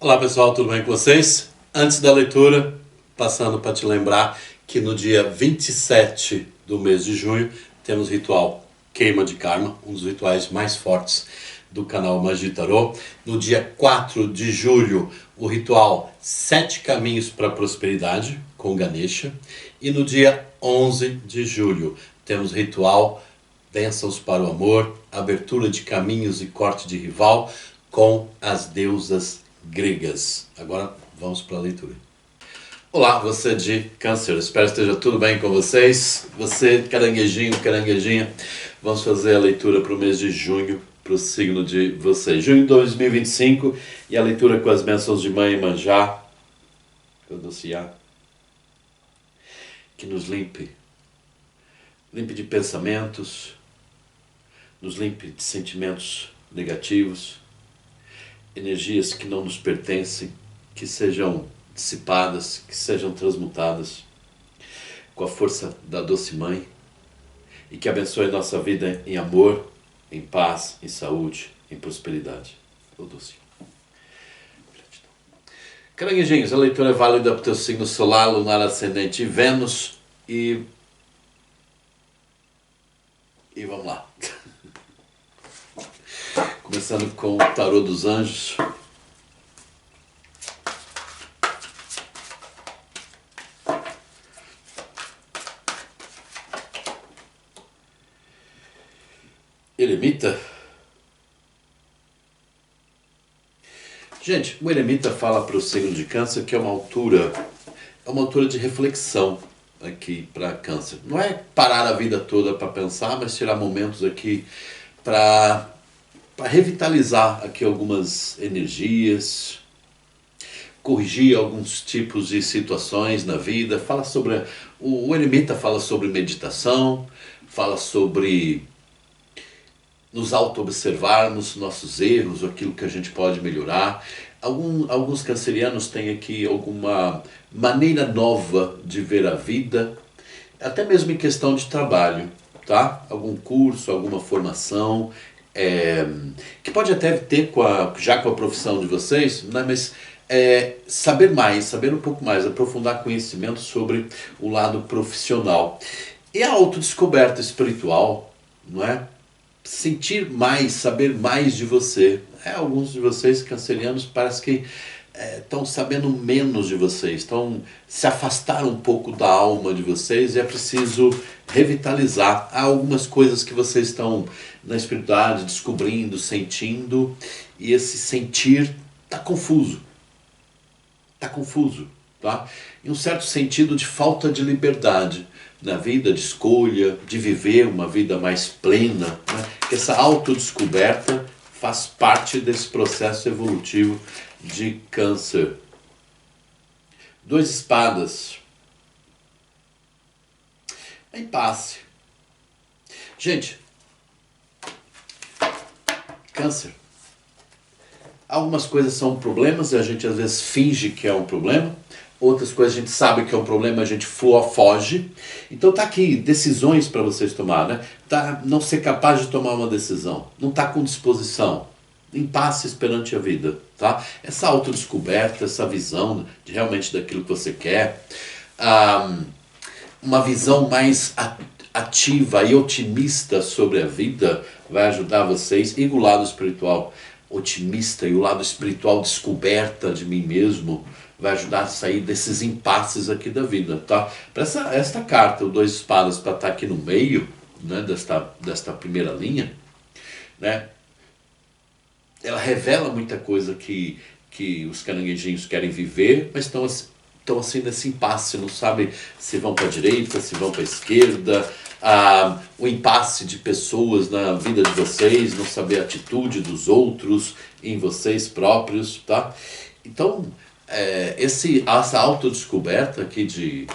Olá pessoal, tudo bem com vocês? Antes da leitura, passando para te lembrar que no dia 27 do mês de junho temos o ritual Queima de Karma, um dos rituais mais fortes do canal Magia Tarô. No dia 4 de julho, o ritual 7 Caminhos para a Prosperidade, com Ganesha. E no dia 11 de julho, temos o ritual Bênçãos para o Amor, Abertura de Caminhos e Corte de Rival, com as deusas gregas. Agora vamos para a leitura. Olá, você de Câncer, espero que esteja tudo bem com vocês. Você, caranguejinho, caranguejinha, vamos fazer a leitura para o mês de junho, para o signo de vocês. Junho de 2025 e a leitura com as bênçãos de Mãe Iemanjá, que nos limpe de pensamentos, nos limpe de sentimentos negativos, energias que não nos pertencem, que sejam dissipadas, que sejam transmutadas com a força da doce mãe e que abençoe nossa vida em amor, em paz, em saúde, em prosperidade. O doce. Gratidão. Caranguejinhos, a leitura é válida para o teu signo solar, lunar, ascendente e Vênus e vamos lá. Começando com o tarô dos anjos. Eremita. Gente, o eremita fala para o signo de Câncer que é uma altura de reflexão aqui para Câncer. Não é parar a vida toda para pensar, mas tirar momentos aqui para revitalizar aqui algumas energias, corrigir alguns tipos de situações na vida. Fala sobre o eremita fala sobre meditação, fala sobre nos auto-observarmos nossos erros, aquilo que a gente pode melhorar. Alguns cancerianos têm aqui alguma maneira nova de ver a vida, até mesmo em questão de trabalho, tá? Algum curso, alguma formação, que pode até ter já com a profissão de vocês, né? Mas saber um pouco mais, aprofundar conhecimento sobre o lado profissional. E a autodescoberta espiritual, não é? Sentir mais, saber mais de você. Alguns de vocês cancerianos parece que estão sabendo menos de vocês, se afastaram um pouco da alma de vocês e é preciso revitalizar. Há algumas coisas que vocês estão na espiritualidade descobrindo, sentindo, e esse sentir está confuso. Tá? Em um certo sentido de falta de liberdade na vida, de escolha, de viver uma vida mais plena, né? Que essa autodescoberta faz parte desse processo evolutivo de Câncer. 2 espadas. Impasse. Gente, Câncer. Algumas coisas são problemas e a gente às vezes finge que é um problema. Outras coisas a gente sabe que é um problema, a gente foge. Então tá aqui decisões para vocês tomar, né? Não ser capaz de tomar uma decisão, não tá com disposição, impasse perante a vida, tá? Essa autodescoberta, essa visão de realmente daquilo que você quer, uma visão mais ativa e otimista sobre a vida vai ajudar vocês. E o lado espiritual otimista e o lado espiritual descoberta de mim mesmo vai ajudar a sair desses impasses aqui da vida, tá? Para esta carta, o 2 espadas, para estar aqui no meio, né, desta primeira linha, né, ela revela muita coisa que os caranguejinhos querem viver, mas estão assim nesse impasse, não sabem se vão para a direita, se vão para a esquerda, o impasse de pessoas na vida de vocês, não saber a atitude dos outros em vocês próprios, tá? Então, essa autodescoberta aqui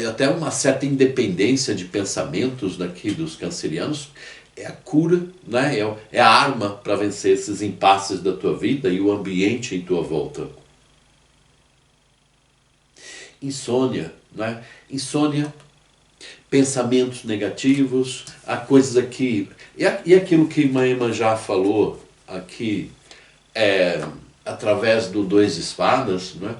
até uma certa independência de pensamentos daqui dos cancerianos é a cura, né? É a arma para vencer esses impasses da tua vida e o ambiente em tua volta. Insônia, né? Insônia, pensamentos negativos, há coisas aqui. E aquilo que Mãe Iemanjá falou aqui, através do dois de espadas, né?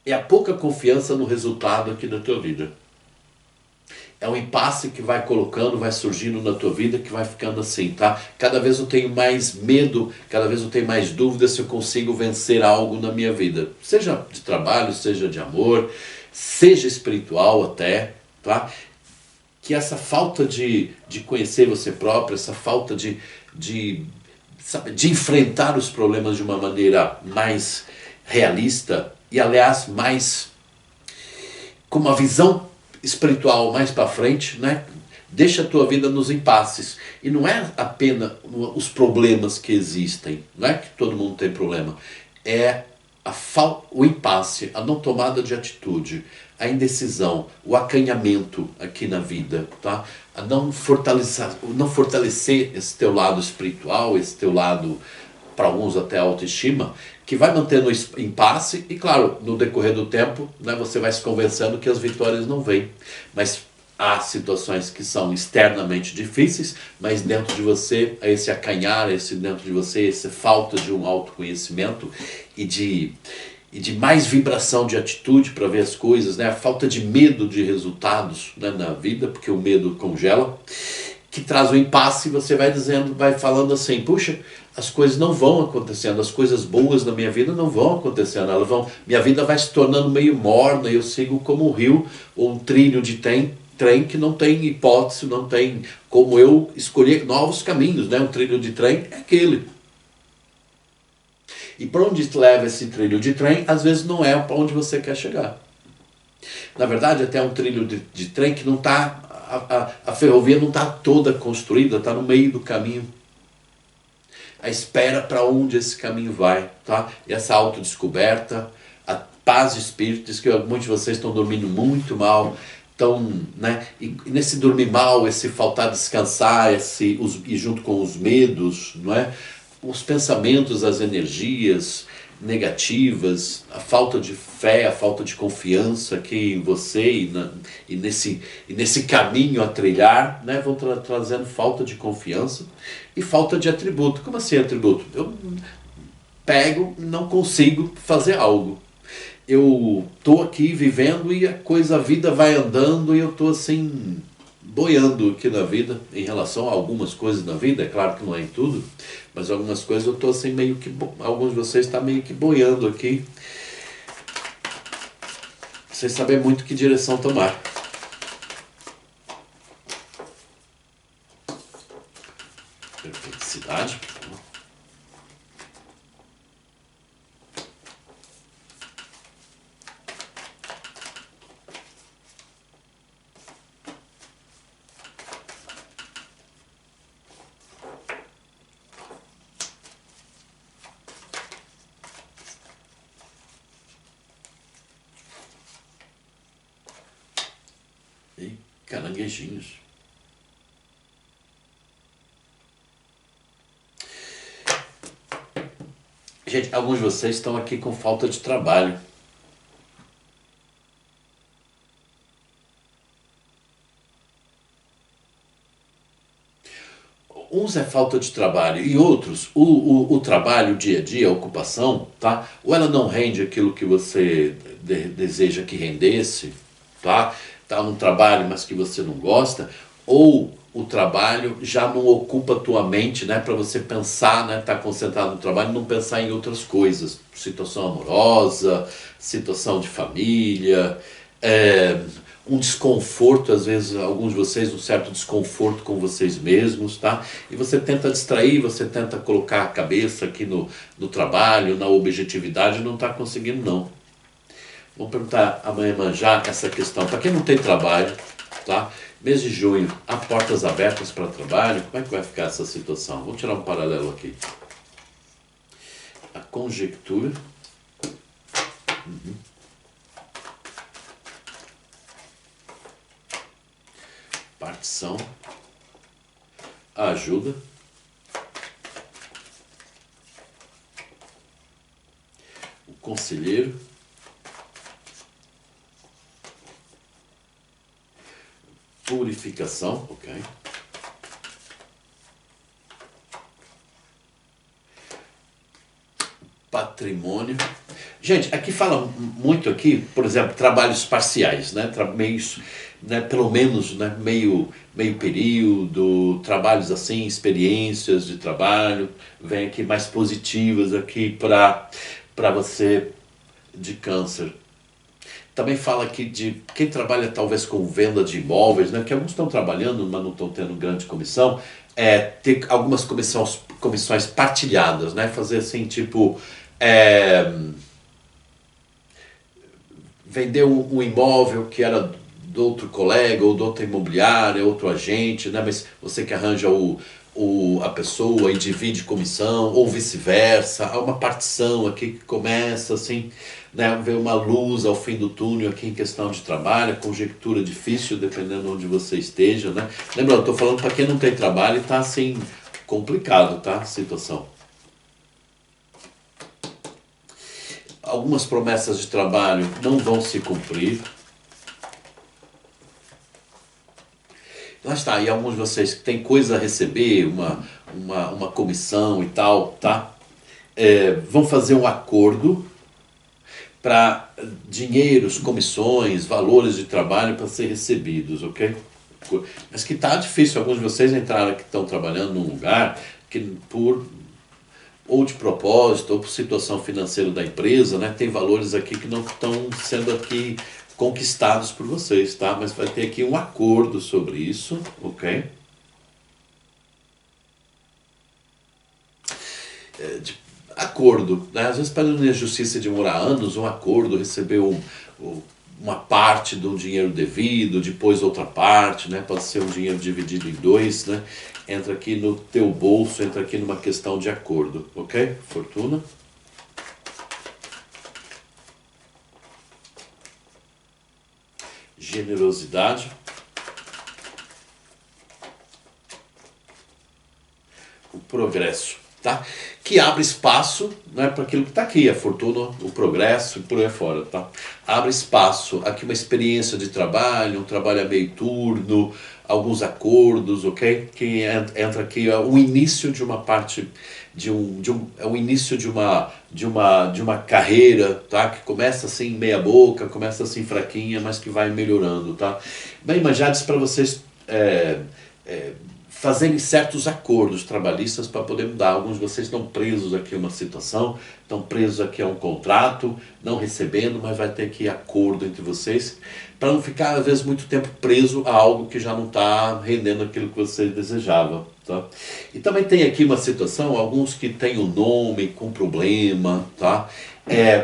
É a pouca confiança no resultado aqui da tua vida. É um impasse que vai colocando, vai surgindo na tua vida, que vai ficando assim, tá? Cada vez eu tenho mais medo, cada vez eu tenho mais dúvidas se eu consigo vencer algo na minha vida. Seja de trabalho, seja de amor, seja espiritual até, tá? Que essa falta de conhecer você próprio, essa falta sabe, de enfrentar os problemas de uma maneira mais realista e, aliás, mais com uma visão espiritual mais para frente, né? Deixa a tua vida nos impasses. E não é apenas os problemas que existem, não é que todo mundo tem problema. É o impasse, a não tomada de atitude, a indecisão, o acanhamento aqui na vida, tá? A não fortalecer esse teu lado espiritual, esse teu lado, para alguns até autoestima, que vai mantendo o impasse e, claro, no decorrer do tempo, né, você vai se convencendo que as vitórias não vêm. Mas há situações que são externamente difíceis, mas dentro de você, esse acanhar, dentro de você, essa falta de um autoconhecimento e de mais vibração de atitude para ver as coisas, né? A falta de medo de resultados, né, na vida, porque o medo congela, que traz o impasse e você vai dizendo, vai falando assim, puxa, as coisas não vão acontecendo, as coisas boas na minha vida não vão acontecendo, minha vida vai se tornando meio morna, eu sigo como um rio ou um trilho de trem que não tem hipótese, não tem como eu escolher novos caminhos, né? Um trilho de trem é aquele. E para onde te leva esse trilho de trem, às vezes não é para onde você quer chegar. Na verdade, até um trilho de trem que não está, a ferrovia não está toda construída, está no meio do caminho. A espera para onde esse caminho vai, tá? E essa autodescoberta, a paz de espírito, diz que muitos de vocês estão dormindo muito mal, estão, né? E nesse dormir mal, esse faltar descansar, e junto com os medos, não é? Os pensamentos, as energias negativas, a falta de fé, a falta de confiança aqui em você e nesse caminho a trilhar, né, vão trazendo falta de confiança e falta de atributo. Como assim atributo? Eu pego, não consigo fazer algo. Eu tô aqui vivendo e a vida vai andando e eu tô assim boiando aqui na vida em relação a algumas coisas na vida, é claro que não é em tudo, mas algumas coisas eu tô assim meio que, alguns de vocês estão meio que boiando aqui, sem saber muito que direção tomar. Perplexidade. E caranguejinhos. Gente, alguns de vocês estão aqui com falta de trabalho. Uns é falta de trabalho e outros, o trabalho, o dia a dia, a ocupação, tá? Ou ela não rende aquilo que você deseja que rendesse, tá? Tá num trabalho, mas que você não gosta, ou o trabalho já não ocupa a tua mente, né? Para você pensar, né? Tá concentrado no trabalho e não pensar em outras coisas. Situação amorosa, situação de família, um desconforto, às vezes alguns de vocês, um certo desconforto com vocês mesmos, tá? E você tenta distrair, você tenta colocar a cabeça aqui no trabalho, na objetividade, e não está conseguindo não. Vamos perguntar a Mãe Manjá essa questão. Para quem não tem trabalho, tá? Mês de junho, há portas abertas para trabalho? Como é que vai ficar essa situação? Vamos tirar um paralelo aqui. A conjectura. Partição. A ajuda. O conselheiro. Purificação, ok. patrimônio. Gente, aqui fala muito aqui, por exemplo, trabalhos parciais, né? Meios, né? Pelo menos, né? Meio período, trabalhos assim, experiências de trabalho, vem aqui mais positivas aqui para você de câncer. Também fala aqui de quem trabalha talvez com venda de imóveis, né? Que alguns estão trabalhando, mas não estão tendo grande comissão, ter algumas comissões partilhadas, né? Fazer assim, tipo, vender um imóvel que era do outro colega ou do outro imobiliário, outro agente, né? Mas você que arranja a pessoa e divide comissão, ou vice-versa. Há uma partição aqui que começa assim, né? Ver uma luz ao fim do túnel aqui em questão de trabalho, conjectura difícil, dependendo de onde você esteja, né? Lembrando, estou falando para quem não tem trabalho e está assim, complicado, tá? A situação. Algumas promessas de trabalho não vão se cumprir. Lá está, e alguns de vocês que têm coisa a receber, uma comissão e tal, tá? Vão fazer um acordo para dinheiros, comissões, valores de trabalho para ser recebidos, ok? Mas que tá difícil, alguns de vocês entraram que estão trabalhando num lugar que ou de propósito, ou por situação financeira da empresa, né, tem valores aqui que não estão sendo aqui conquistados por vocês, tá? Mas vai ter aqui um acordo sobre isso, ok? Acordo, né? Às vezes para a justiça demorar anos, um acordo, receber uma parte do dinheiro devido, depois outra parte, né? Pode ser um dinheiro dividido em dois, né? Entra aqui no teu bolso, entra aqui numa questão de acordo, ok? Fortuna. Generosidade. O progresso, tá? Que abre espaço, né, para aquilo que está aqui, a fortuna, o progresso e por aí fora, tá? Abre espaço, aqui uma experiência de trabalho, um trabalho a meio turno, alguns acordos, ok? Que entra aqui o início de uma parte, é o início de uma carreira, tá? Que começa assim meia boca, começa assim fraquinha, mas que vai melhorando, tá? Bem, mas já disse para vocês fazerem certos acordos trabalhistas para poder mudar. Alguns de vocês estão presos aqui a uma situação, estão presos aqui a um contrato, não recebendo, mas vai ter aqui acordo entre vocês, para não ficar, às vezes, muito tempo preso a algo que já não está rendendo aquilo que você desejava. Tá? E também tem aqui uma situação, alguns que têm o nome com problema, tá?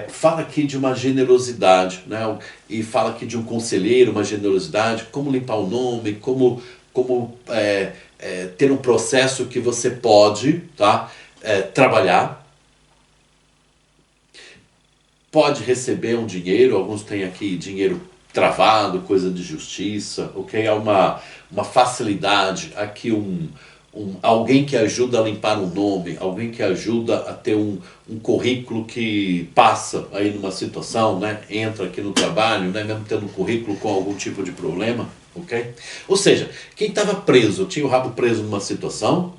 Fala aqui de uma generosidade, né? E fala aqui de um conselheiro, uma generosidade, como limpar o nome, como ter um processo que você pode, tá? Trabalhar, pode receber um dinheiro, alguns têm aqui dinheiro travado, coisa de justiça, ok? Há uma facilidade, aqui alguém que ajuda a limpar um nome, alguém que ajuda a ter um currículo que passa aí numa situação, né? Entra aqui no trabalho, né? Mesmo tendo um currículo com algum tipo de problema, ok? Ou seja, quem estava preso, tinha o rabo preso numa situação,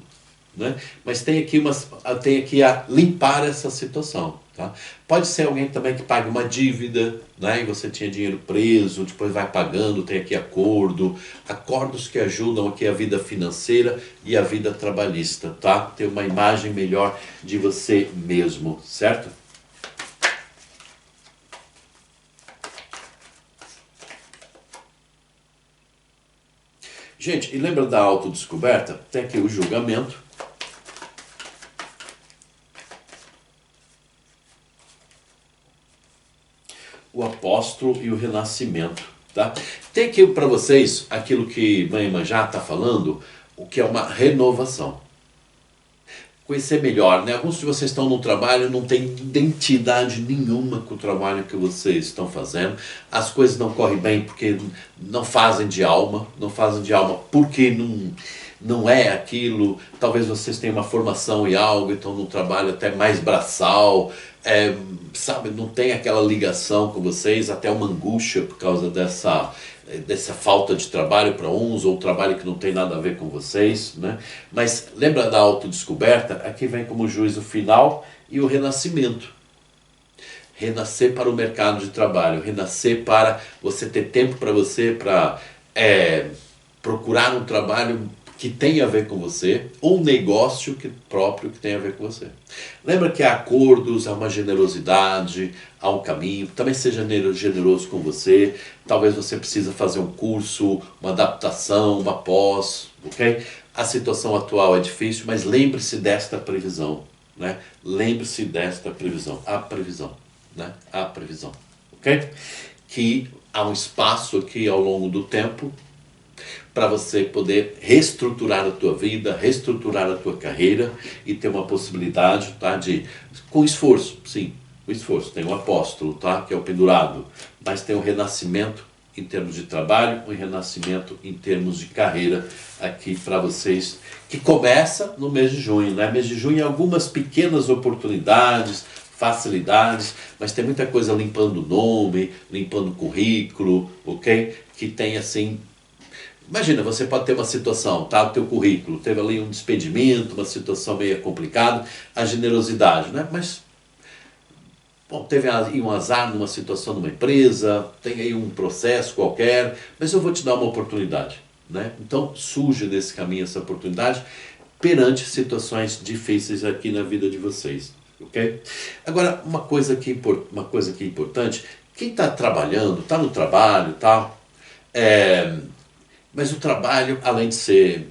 né? Mas tem aqui a limpar essa situação. Tá? Pode ser alguém também que pague uma dívida, né? E você tinha dinheiro preso, depois vai pagando, tem aqui acordos que ajudam aqui a vida financeira e a vida trabalhista, tá? Ter uma imagem melhor de você mesmo, certo? Gente, e lembra da autodescoberta? Tem aqui o julgamento. O apóstolo e o renascimento, tá? Tem aqui para vocês aquilo que Mãe Manjá está falando, o que é uma renovação. Conhecer melhor, né? Alguns de vocês estão no trabalho, não tem identidade nenhuma com o trabalho que vocês estão fazendo. As coisas não correm bem porque não fazem de alma, porque não é aquilo. Talvez vocês tenham uma formação em algo, então no trabalho até mais braçal, sabe, não tem aquela ligação com vocês, até uma angústia por causa dessa falta de trabalho para uns, ou trabalho que não tem nada a ver com vocês, né? Mas lembra da autodescoberta? Aqui vem como juízo final e o renascimento, renascer para o mercado de trabalho, renascer para você ter tempo para você, para procurar um trabalho que tem a ver com você, ou um negócio próprio que tem a ver com você. Lembra que há acordos, há uma generosidade, há um caminho. Também seja generoso com você. Talvez você precise fazer um curso, uma adaptação, uma pós, ok? A situação atual é difícil, mas lembre-se desta previsão, né? Lembre-se desta previsão, a previsão, né? A previsão, ok? Que há um espaço aqui ao longo do tempo para você poder reestruturar a tua vida, reestruturar a tua carreira e ter uma possibilidade, tá, com esforço, sim, com esforço. Tem um apóstolo, tá, que é o pendurado, mas tem um renascimento em termos de trabalho, um renascimento em termos de carreira aqui para vocês, que começa no mês de junho, né? Mês de junho, algumas pequenas oportunidades, facilidades, mas tem muita coisa limpando o nome, limpando o currículo, ok? Que tem assim. Imagina, você pode ter uma situação, tá? O teu currículo, teve ali um despedimento, uma situação meio complicada, a generosidade, né? Mas, bom, teve aí um azar numa situação numa empresa, tem aí um processo qualquer, mas eu vou te dar uma oportunidade, né? Então, surge nesse caminho essa oportunidade perante situações difíceis aqui na vida de vocês, ok? Agora, uma coisa que é importante, quem está trabalhando, está no trabalho, tá? Mas o trabalho, além de ser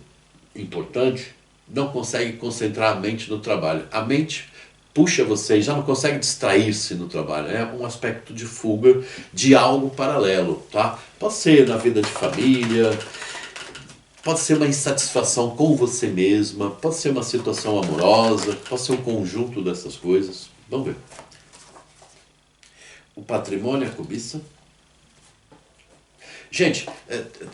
importante, não consegue concentrar a mente no trabalho. A mente puxa você e já não consegue distrair-se no trabalho. É um aspecto de fuga de algo paralelo, tá? Pode ser na vida de família, pode ser uma insatisfação com você mesma, pode ser uma situação amorosa, pode ser um conjunto dessas coisas. Vamos ver. O patrimônio, a cobiça. Gente,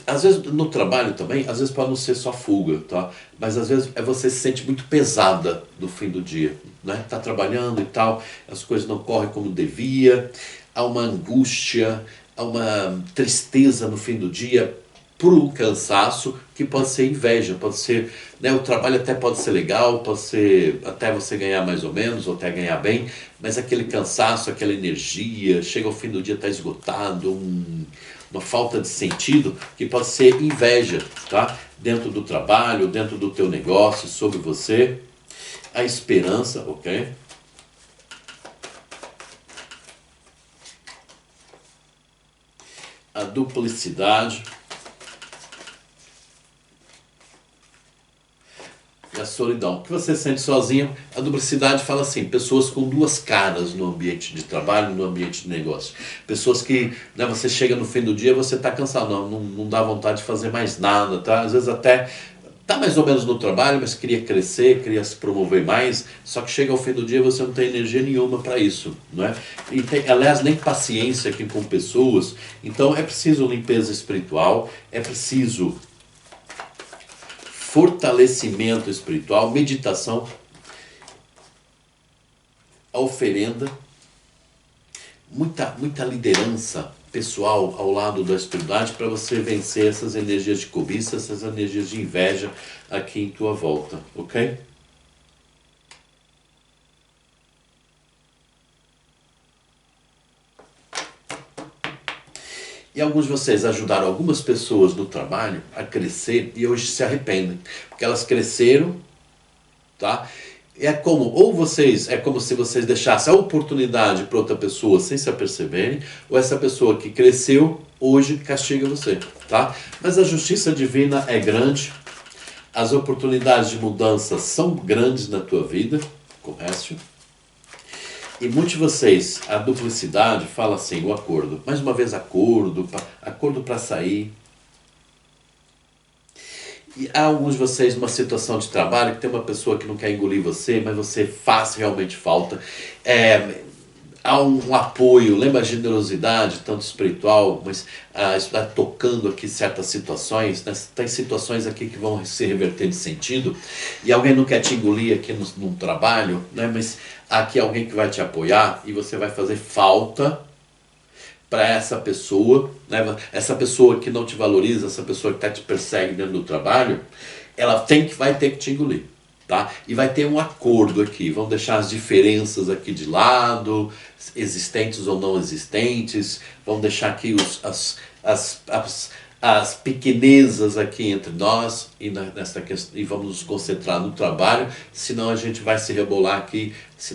às vezes no trabalho também, às vezes pode não ser só fuga, tá? Mas às vezes você se sente muito pesada no fim do dia, né? Tá trabalhando e tal, as coisas não correm como devia, há uma angústia, há uma tristeza no fim do dia, por um cansaço que pode ser inveja, pode ser, né, o trabalho até pode ser legal, pode ser até você ganhar mais ou menos, ou até ganhar bem, mas aquele cansaço, aquela energia, chega ao fim do dia, está esgotado, uma falta de sentido, que pode ser inveja, tá? Dentro do trabalho, dentro do teu negócio, sobre você. A esperança, ok? A duplicidade. E a solidão. O que você sente sozinho? A duplicidade fala assim, pessoas com duas caras no ambiente de trabalho, no ambiente de negócio. Pessoas que, né, você chega no fim do dia, você está cansado, não dá vontade de fazer mais nada, tá? Às vezes até está mais ou menos no trabalho, mas queria crescer, queria se promover mais, só que chega ao fim do dia você não tem energia nenhuma para isso, não é? E tem, aliás, nem paciência aqui com pessoas. Então é preciso limpeza espiritual, é preciso fortalecimento espiritual, meditação, a oferenda, muita liderança pessoal ao lado da espiritualidade para você vencer essas energias de cobiça, essas energias de inveja aqui em tua volta, ok? E alguns de vocês ajudaram algumas pessoas no trabalho a crescer e hoje se arrependem, porque elas cresceram, tá? É como se vocês deixassem a oportunidade para outra pessoa sem se aperceberem, ou essa pessoa que cresceu hoje castiga você, tá? Mas a justiça divina é grande, as oportunidades de mudança são grandes na tua vida, correto? E muitos de vocês, a duplicidade fala assim, o acordo. Mais uma vez, acordo para sair. E há alguns de vocês numa situação de trabalho que tem uma pessoa que não quer engolir você, mas você faz realmente falta. Há um apoio, lembra a generosidade, tanto espiritual, mas está tocando aqui certas situações, né? Tem situações aqui que vão se reverter de sentido, e alguém não quer te engolir aqui no trabalho, né? Mas aqui alguém que vai te apoiar e você vai fazer falta para essa pessoa, né? Essa pessoa que não te valoriza, essa pessoa que te persegue dentro do trabalho, ela vai ter que te engolir. tá? E vai ter um acordo aqui, vamos deixar as diferenças aqui de lado, existentes ou não existentes, vamos deixar aqui as pequenezas aqui entre nós nessa questão, e vamos nos concentrar no trabalho, senão a gente vai se rebolar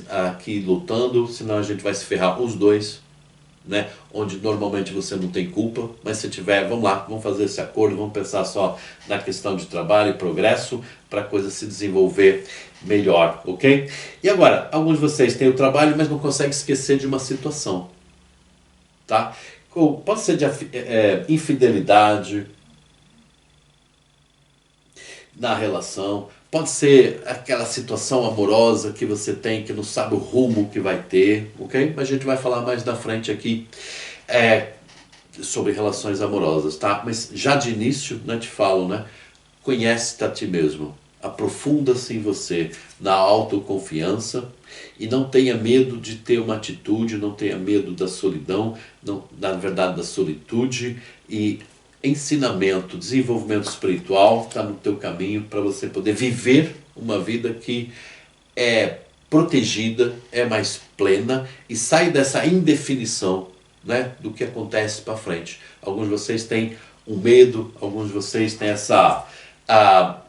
aqui lutando, senão a gente vai se ferrar os dois, né? Onde normalmente você não tem culpa, mas se tiver, vamos lá, vamos fazer esse acordo, vamos pensar só na questão de trabalho e progresso para a coisa se desenvolver melhor, ok? E agora, alguns de vocês têm o trabalho, mas não conseguem esquecer de uma situação, tá? Pode ser de infidelidade na relação, pode ser aquela situação amorosa que você tem que não sabe o rumo que vai ter, ok? Mas a gente vai falar mais na frente aqui sobre relações amorosas, tá? Mas já de início, né, te falo, né? Conhece-te a ti mesmo, aprofunda-se em você, na autoconfiança, e não tenha medo de ter uma atitude, não tenha medo da solidão, não, na verdade da solitude, e ensinamento, desenvolvimento espiritual está no teu caminho para você poder viver uma vida que é protegida, é mais plena e sai dessa indefinição, né, do que acontece para frente. Alguns de vocês têm um medo, alguns de vocês têm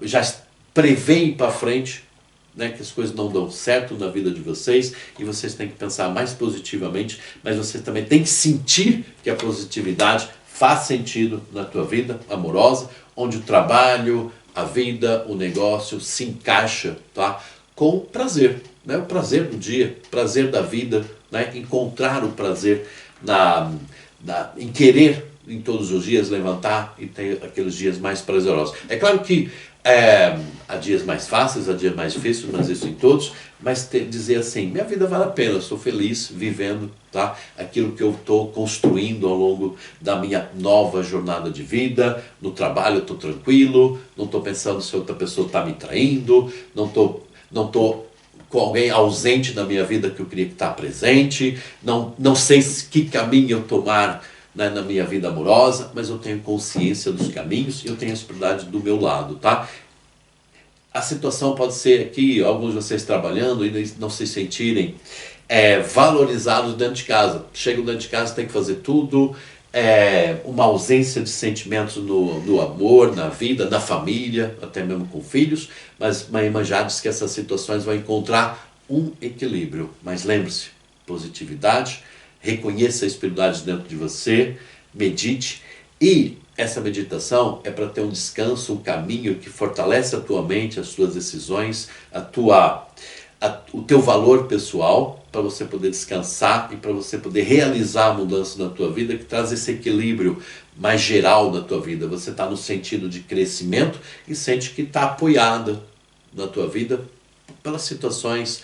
já preveem para frente, né, que as coisas não dão certo na vida de vocês e vocês têm que pensar mais positivamente, mas vocês também têm que sentir que a positividade faz sentido na tua vida amorosa, onde o trabalho, a vida, o negócio se encaixa, tá, com prazer, né, o prazer do dia, prazer da vida, né, encontrar o prazer em querer em todos os dias levantar e ter aqueles dias mais prazerosos. É claro que há dias mais fáceis, há dias mais difíceis, mas isso em todos, mas dizer assim, minha vida vale a pena, eu sou feliz vivendo, tá, aquilo que eu estou construindo ao longo da minha nova jornada de vida, no trabalho eu estou tranquilo, não estou pensando se outra pessoa está me traindo, não estou com alguém ausente na minha vida que eu queria que está presente, não sei que caminho eu tomar, né, na minha vida amorosa, mas eu tenho consciência dos caminhos e eu tenho a espiritualidade do meu lado, tá? A situação pode ser aqui, alguns de vocês trabalhando e não se sentirem valorizados dentro de casa. Chegam dentro de casa, tem que fazer tudo, uma ausência de sentimentos no amor, na vida, na família, até mesmo com filhos, mas Mahima já diz que essas situações vão encontrar um equilíbrio. Mas lembre-se, positividade, reconheça a espiritualidade dentro de você, medite, e essa meditação é para ter um descanso, um caminho que fortalece a tua mente, as tuas decisões, o teu valor pessoal, para você poder descansar e para você poder realizar a mudança na tua vida, que traz esse equilíbrio mais geral na tua vida. Você está no sentido de crescimento e sente que está apoiada na tua vida pelas situações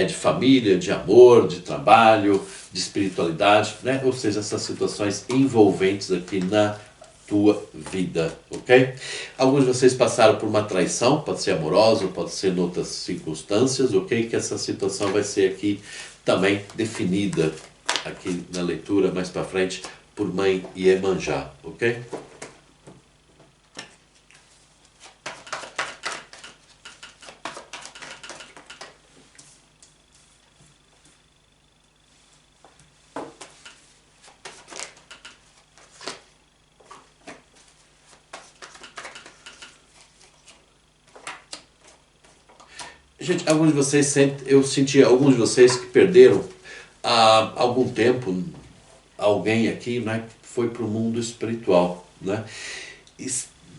de família, de amor, de trabalho, de espiritualidade, né? Ou seja, essas situações envolventes aqui na tua vida, ok? Alguns de vocês passaram por uma traição, pode ser amorosa, pode ser em outras circunstâncias, ok? Que essa situação vai ser aqui também definida aqui na leitura mais para frente por Mãe Iemanjá, ok? Gente, alguns de vocês eu senti alguns de vocês que perderam há algum tempo alguém aqui, né, que foi para o mundo espiritual, né?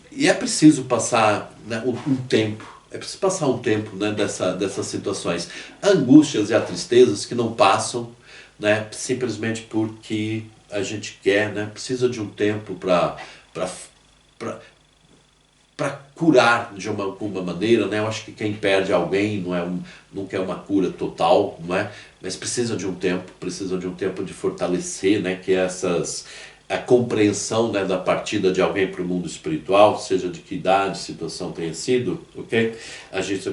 E é preciso passar, né, um tempo, é preciso passar um tempo, né, dessas situações. Angústias e as tristezas que não passam, né, simplesmente porque a gente quer, né, precisa de um tempo para curar de alguma maneira, né? Eu acho que quem perde alguém não quer uma cura total, não é? Mas precisa de um tempo de fortalecer, né? Que a compreensão, né, da partida de alguém para o mundo espiritual, seja de que idade, situação tenha sido, ok? A gente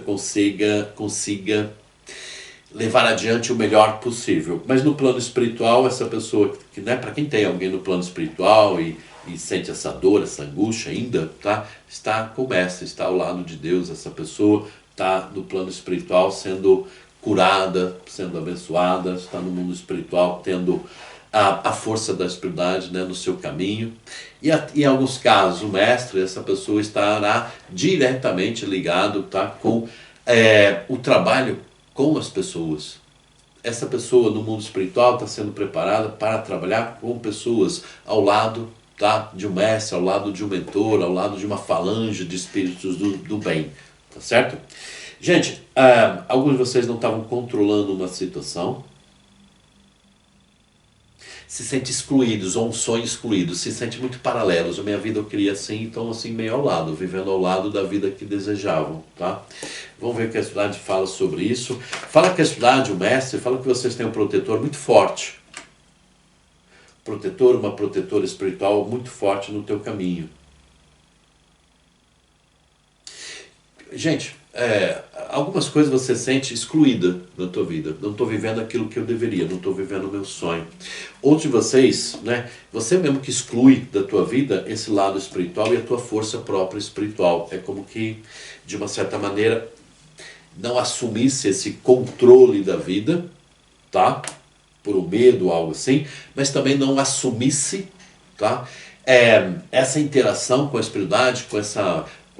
consiga levar adiante o melhor possível. Mas no plano espiritual, essa pessoa, né, para quem tem alguém no plano espiritual e sente essa dor, essa angústia ainda, tá? Está com o mestre, está ao lado de Deus, essa pessoa está no plano espiritual sendo curada, sendo abençoada, está no mundo espiritual tendo a força da espiritualidade, né, no seu caminho. E em alguns casos, o mestre, essa pessoa estará diretamente ligado, tá, com o trabalho com as pessoas. Essa pessoa no mundo espiritual está sendo preparada para trabalhar com pessoas ao lado, tá, de um mestre, ao lado de um mentor, ao lado de uma falange de espíritos do bem, tá certo? Gente, alguns de vocês não estavam controlando uma situação, se sente excluídos, ou um sonho excluído, se sente muito paralelos. A minha vida eu queria assim, então assim meio ao lado, vivendo ao lado da vida que desejavam, tá? Vamos ver o que a espiritualidade fala sobre isso. Fala que a espiritualidade, o mestre, fala que vocês têm um protetor muito forte. Protetor, uma protetora espiritual muito forte no teu caminho. Gente, algumas coisas você sente excluída na tua vida. Não estou vivendo aquilo que eu deveria, não estou vivendo o meu sonho. Outros de vocês, né, você mesmo que exclui da tua vida esse lado espiritual e a tua força própria espiritual. É como que, de uma certa maneira, não assumisse esse controle da vida, tá? Por um medo, algo assim, mas também não assumisse, tá? Essa interação com a espiritualidade, com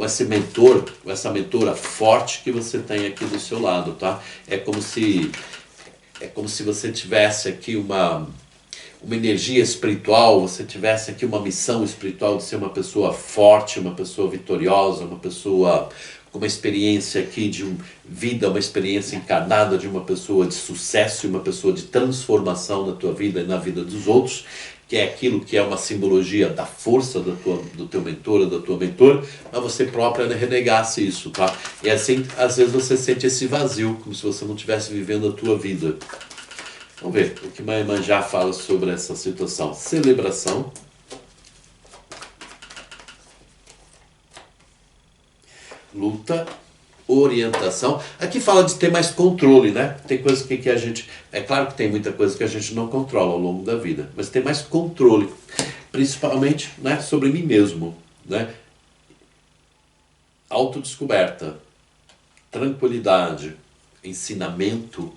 esse mentor, com essa mentora forte que você tem aqui do seu lado, tá? É como se você tivesse aqui uma energia espiritual, você tivesse aqui uma missão espiritual de ser uma pessoa forte, uma pessoa vitoriosa, uma pessoa com uma experiência aqui de vida, uma experiência encarnada de uma pessoa de sucesso e uma pessoa de transformação na tua vida e na vida dos outros, que é aquilo que é uma simbologia da força do teu mentor ou da tua mentora, mas você própria renegasse isso, tá? E assim, às vezes você sente esse vazio, como se você não estivesse vivendo a tua vida. Vamos ver o que Iemanjá fala sobre essa situação. Celebração. Luta, orientação. Aqui fala de ter mais controle, né? Tem coisas que a gente... É claro que tem muita coisa que a gente não controla ao longo da vida, mas ter mais controle, principalmente, né, sobre mim mesmo, né? Autodescoberta, tranquilidade, ensinamento,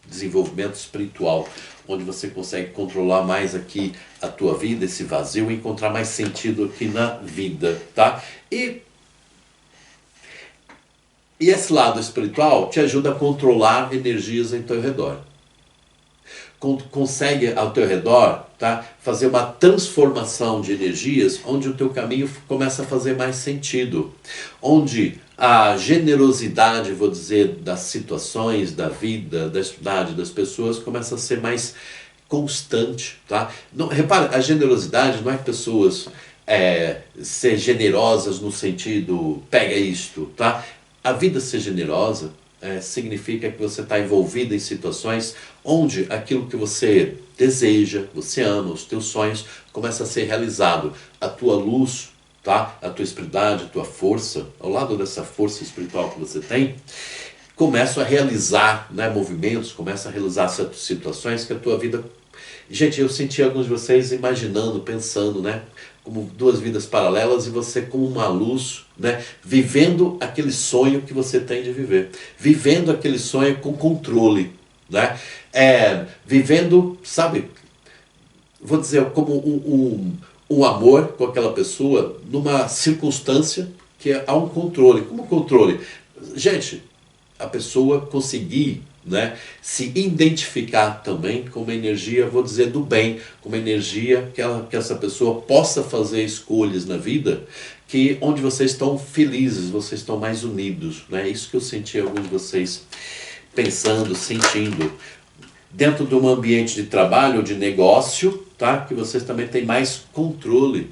desenvolvimento espiritual, onde você consegue controlar mais aqui a tua vida, esse vazio, e encontrar mais sentido aqui na vida, tá? E esse lado espiritual te ajuda a controlar energias em teu redor. Consegue ao teu redor, tá, fazer uma transformação de energias onde o teu caminho começa a fazer mais sentido. Onde a generosidade, vou dizer, das situações, da vida, da estudade, das pessoas começa a ser mais constante. Tá? Não, repara, a generosidade não é pessoas ser generosas no sentido pega isto, tá? A vida ser generosa significa que você está envolvido em situações onde aquilo que você deseja, você ama, os teus sonhos, começa a ser realizado. A tua luz, tá? A tua espiritualidade, a tua força, ao lado dessa força espiritual que você tem, começa a realizar, né, movimentos, começa a realizar certas situações que a tua vida... Gente, eu senti alguns de vocês imaginando, pensando, né, como duas vidas paralelas e você como uma luz, né, vivendo aquele sonho que você tem de viver, vivendo aquele sonho com controle, né, vivendo, sabe, vou dizer, como um amor com aquela pessoa numa circunstância que há um controle. Como controle? Gente, a pessoa conseguir, né, se identificar também com uma energia, vou dizer, do bem, com uma energia que essa pessoa possa fazer escolhas na vida onde vocês estão felizes, vocês estão mais unidos, né? Isso que eu senti alguns de vocês pensando, sentindo. Dentro de um ambiente de trabalho ou de negócio, tá? Que vocês também têm mais controle.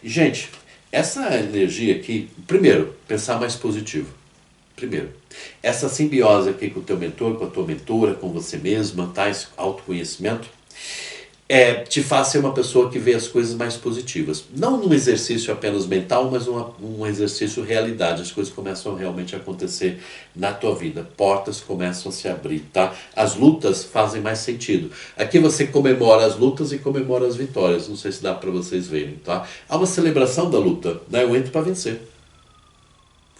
E, gente, essa energia aqui, primeiro, pensar mais positivo. Primeiro, essa simbiose aqui com o teu mentor, com a tua mentora, com você mesma, tá? Esse autoconhecimento, te faz ser uma pessoa que vê as coisas mais positivas. Não num exercício apenas mental, mas um exercício realidade. As coisas começam realmente a acontecer na tua vida. Portas começam a se abrir, tá? As lutas fazem mais sentido. Aqui você comemora as lutas e comemora as vitórias. Não sei se dá para vocês verem, tá? Há uma celebração da luta, né? Eu entro para vencer.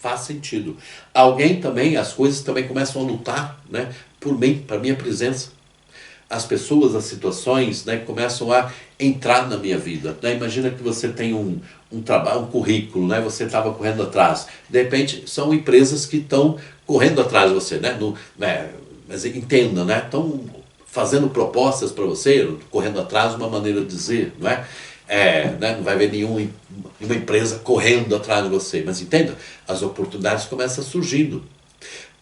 faz sentido. Alguém também, as coisas também começam a lutar, né, por mim, para minha presença. As pessoas, as situações, né, começam a entrar na minha vida. Né? Imagina que você tem um trabalho, um currículo, né? Você estava correndo atrás. De repente, são empresas que estão correndo atrás de você. Né? Mas entenda, né? Estão fazendo propostas para você, correndo atrás, uma maneira de dizer, não é? Né? Não vai haver nenhuma empresa correndo atrás de você. Mas entenda, as oportunidades começam surgindo.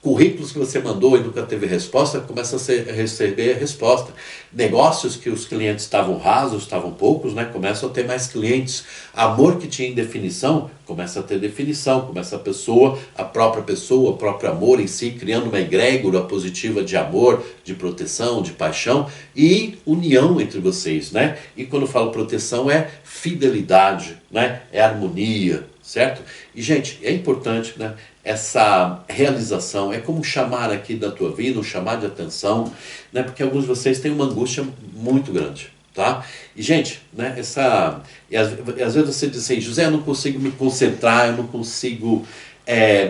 Currículos que você mandou e nunca teve resposta, começa a receber resposta. Negócios que os clientes estavam rasos, estavam poucos, né? Começam a ter mais clientes. Amor que tinha indefinição, começa a ter definição. Começa a próprio amor em si, criando uma egrégora positiva de amor, de proteção, de paixão e união entre vocês, né? E quando eu falo proteção é fidelidade, né? É harmonia, certo? E, gente, é importante, né? Essa realização, é como chamar aqui da tua vida, um chamar de atenção, né? Porque alguns de vocês têm uma angústia muito grande, tá? E, gente, né? Às vezes você diz assim, José, eu não consigo me concentrar, eu não consigo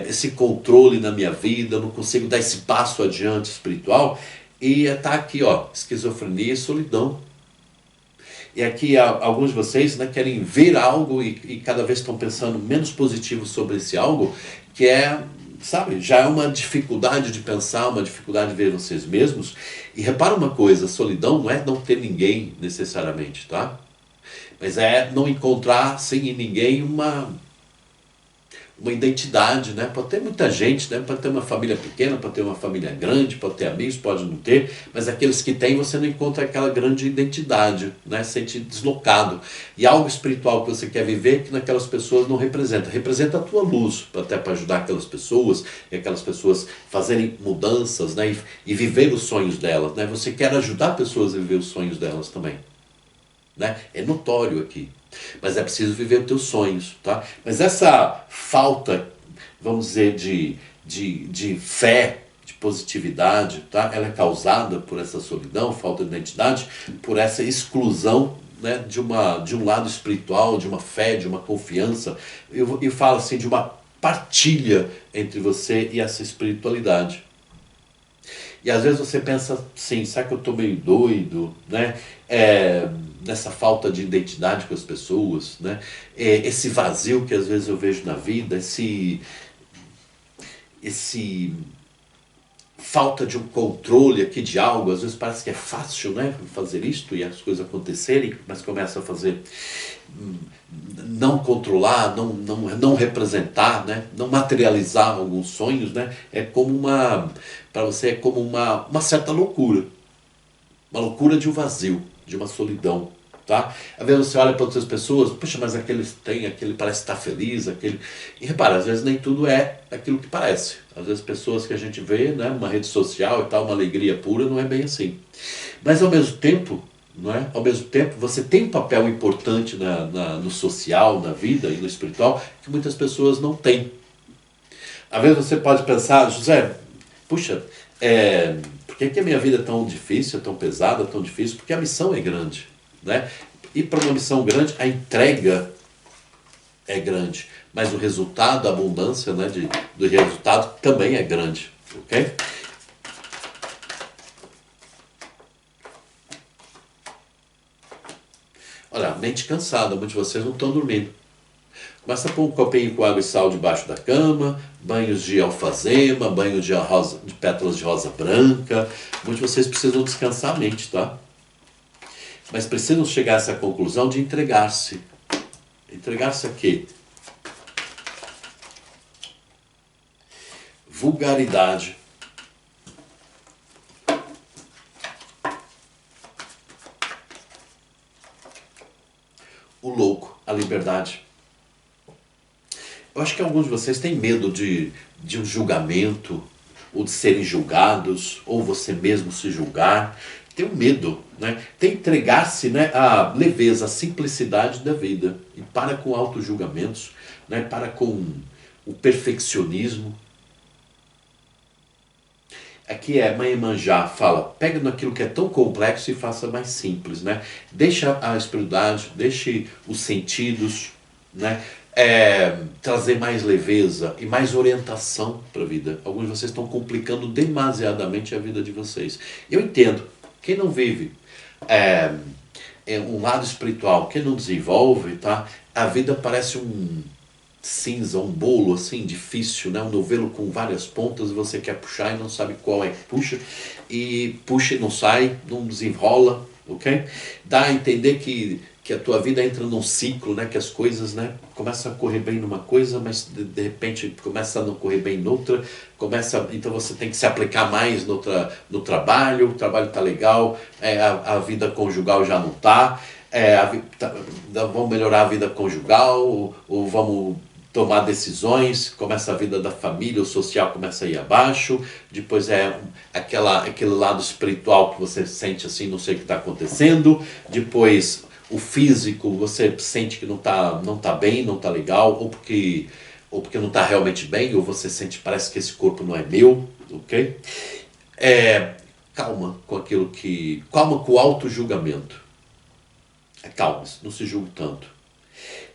esse controle na minha vida, eu não consigo dar esse passo adiante espiritual, e tá aqui, ó, esquizofrenia e solidão. E aqui alguns de vocês, né, querem ver algo e cada vez estão pensando menos positivo sobre esse algo, que sabe, já é uma dificuldade de pensar, uma dificuldade de ver vocês mesmos. E repara uma coisa, solidão não é não ter ninguém necessariamente, tá? Mas é não encontrar sem ninguém uma identidade, né? Pode ter muita gente, né? Pode ter uma família pequena, pode ter uma família grande, pode ter amigos, pode não ter, mas aqueles que têm você não encontra aquela grande identidade, né? Sente deslocado. E algo espiritual que você quer viver que naquelas pessoas não representa. Representa a tua luz, até para ajudar aquelas pessoas, e aquelas pessoas fazerem mudanças, né? E viver os sonhos delas, né? Você quer ajudar pessoas a viver os sonhos delas também. Né? É notório aqui. Mas é preciso viver os teus sonhos, tá? Mas essa falta, vamos dizer, de fé, de positividade, tá? Ela é causada por essa solidão, falta de identidade, por essa exclusão, né, de um lado espiritual, de uma fé, de uma confiança. Eu falo assim, de uma partilha entre você e essa espiritualidade. E às vezes você pensa assim, será que eu estou meio doido, né? Nessa falta de identidade com as pessoas, né? Esse vazio que às vezes eu vejo na vida, esse falta de um controle aqui de algo, às vezes parece que é fácil, né, fazer isto e as coisas acontecerem, mas começa a fazer não controlar, não representar, né, não materializar alguns sonhos, né, para você é como uma certa loucura, uma loucura de um vazio, de uma solidão. Tá? Às vezes você olha para outras pessoas, puxa, mas aquele parece estar feliz, E repara, às vezes nem tudo é aquilo que parece. Às vezes pessoas que a gente vê, né, numa rede social e tal, uma alegria pura, não é bem assim. Mas ao mesmo tempo, não é? Ao mesmo tempo, você tem um papel importante no social, na vida e no espiritual, que muitas pessoas não têm. Às vezes você pode pensar, José, puxa, por que a minha vida é tão difícil, tão pesada, tão difícil? Porque a missão é grande. Né? E para uma missão grande, a entrega é grande, mas o resultado, a abundância, né, do resultado também é grande, ok? Olha, mente cansada, muitos de vocês não estão dormindo. Começa a pôr um copinho com água e sal debaixo da cama, banhos de alfazema, banho de pétalas de rosa branca. Muitos de vocês precisam descansar a mente, tá? Mas precisam chegar a essa conclusão de entregar-se. Entregar-se a quê? Vulgaridade. O louco, a liberdade. Eu acho que alguns de vocês têm medo de um julgamento, ou de serem julgados, ou você mesmo se julgar. Tem um medo, né? Tem que entregar-se, né, à leveza, à simplicidade da vida. E para com auto-julgamentos, né? Para com o perfeccionismo. Aqui Mãe Iemanjá fala, pega naquilo que é tão complexo e faça mais simples, né? Deixa a espiritualidade, deixe os sentidos, né? trazer mais leveza e mais orientação para a vida. Alguns de vocês estão complicando demasiadamente a vida de vocês. Eu entendo, quem não vive um lado espiritual, quem não desenvolve, tá? A vida parece um cinza, um bolo assim, difícil, né? Um novelo com várias pontas e você quer puxar e não sabe qual é que puxa e não sai, não desenrola, ok? Dá a entender que a tua vida entra num ciclo, né? Que as coisas, né, começam a correr bem numa coisa, mas de repente começa a não correr bem noutra, então você tem que se aplicar mais no trabalho, o trabalho está legal, a vida conjugal já não está, vamos melhorar a vida conjugal, ou vamos tomar decisões, começa a vida da família, o social começa a ir abaixo, depois aquele lado espiritual que você sente assim, não sei o que está acontecendo, depois o físico você sente que não tá bem, não tá legal, ou porque não está realmente bem, ou você sente, parece que esse corpo não é meu, ok? Calma com o auto-julgamento. Acalme-se, não se julgue tanto.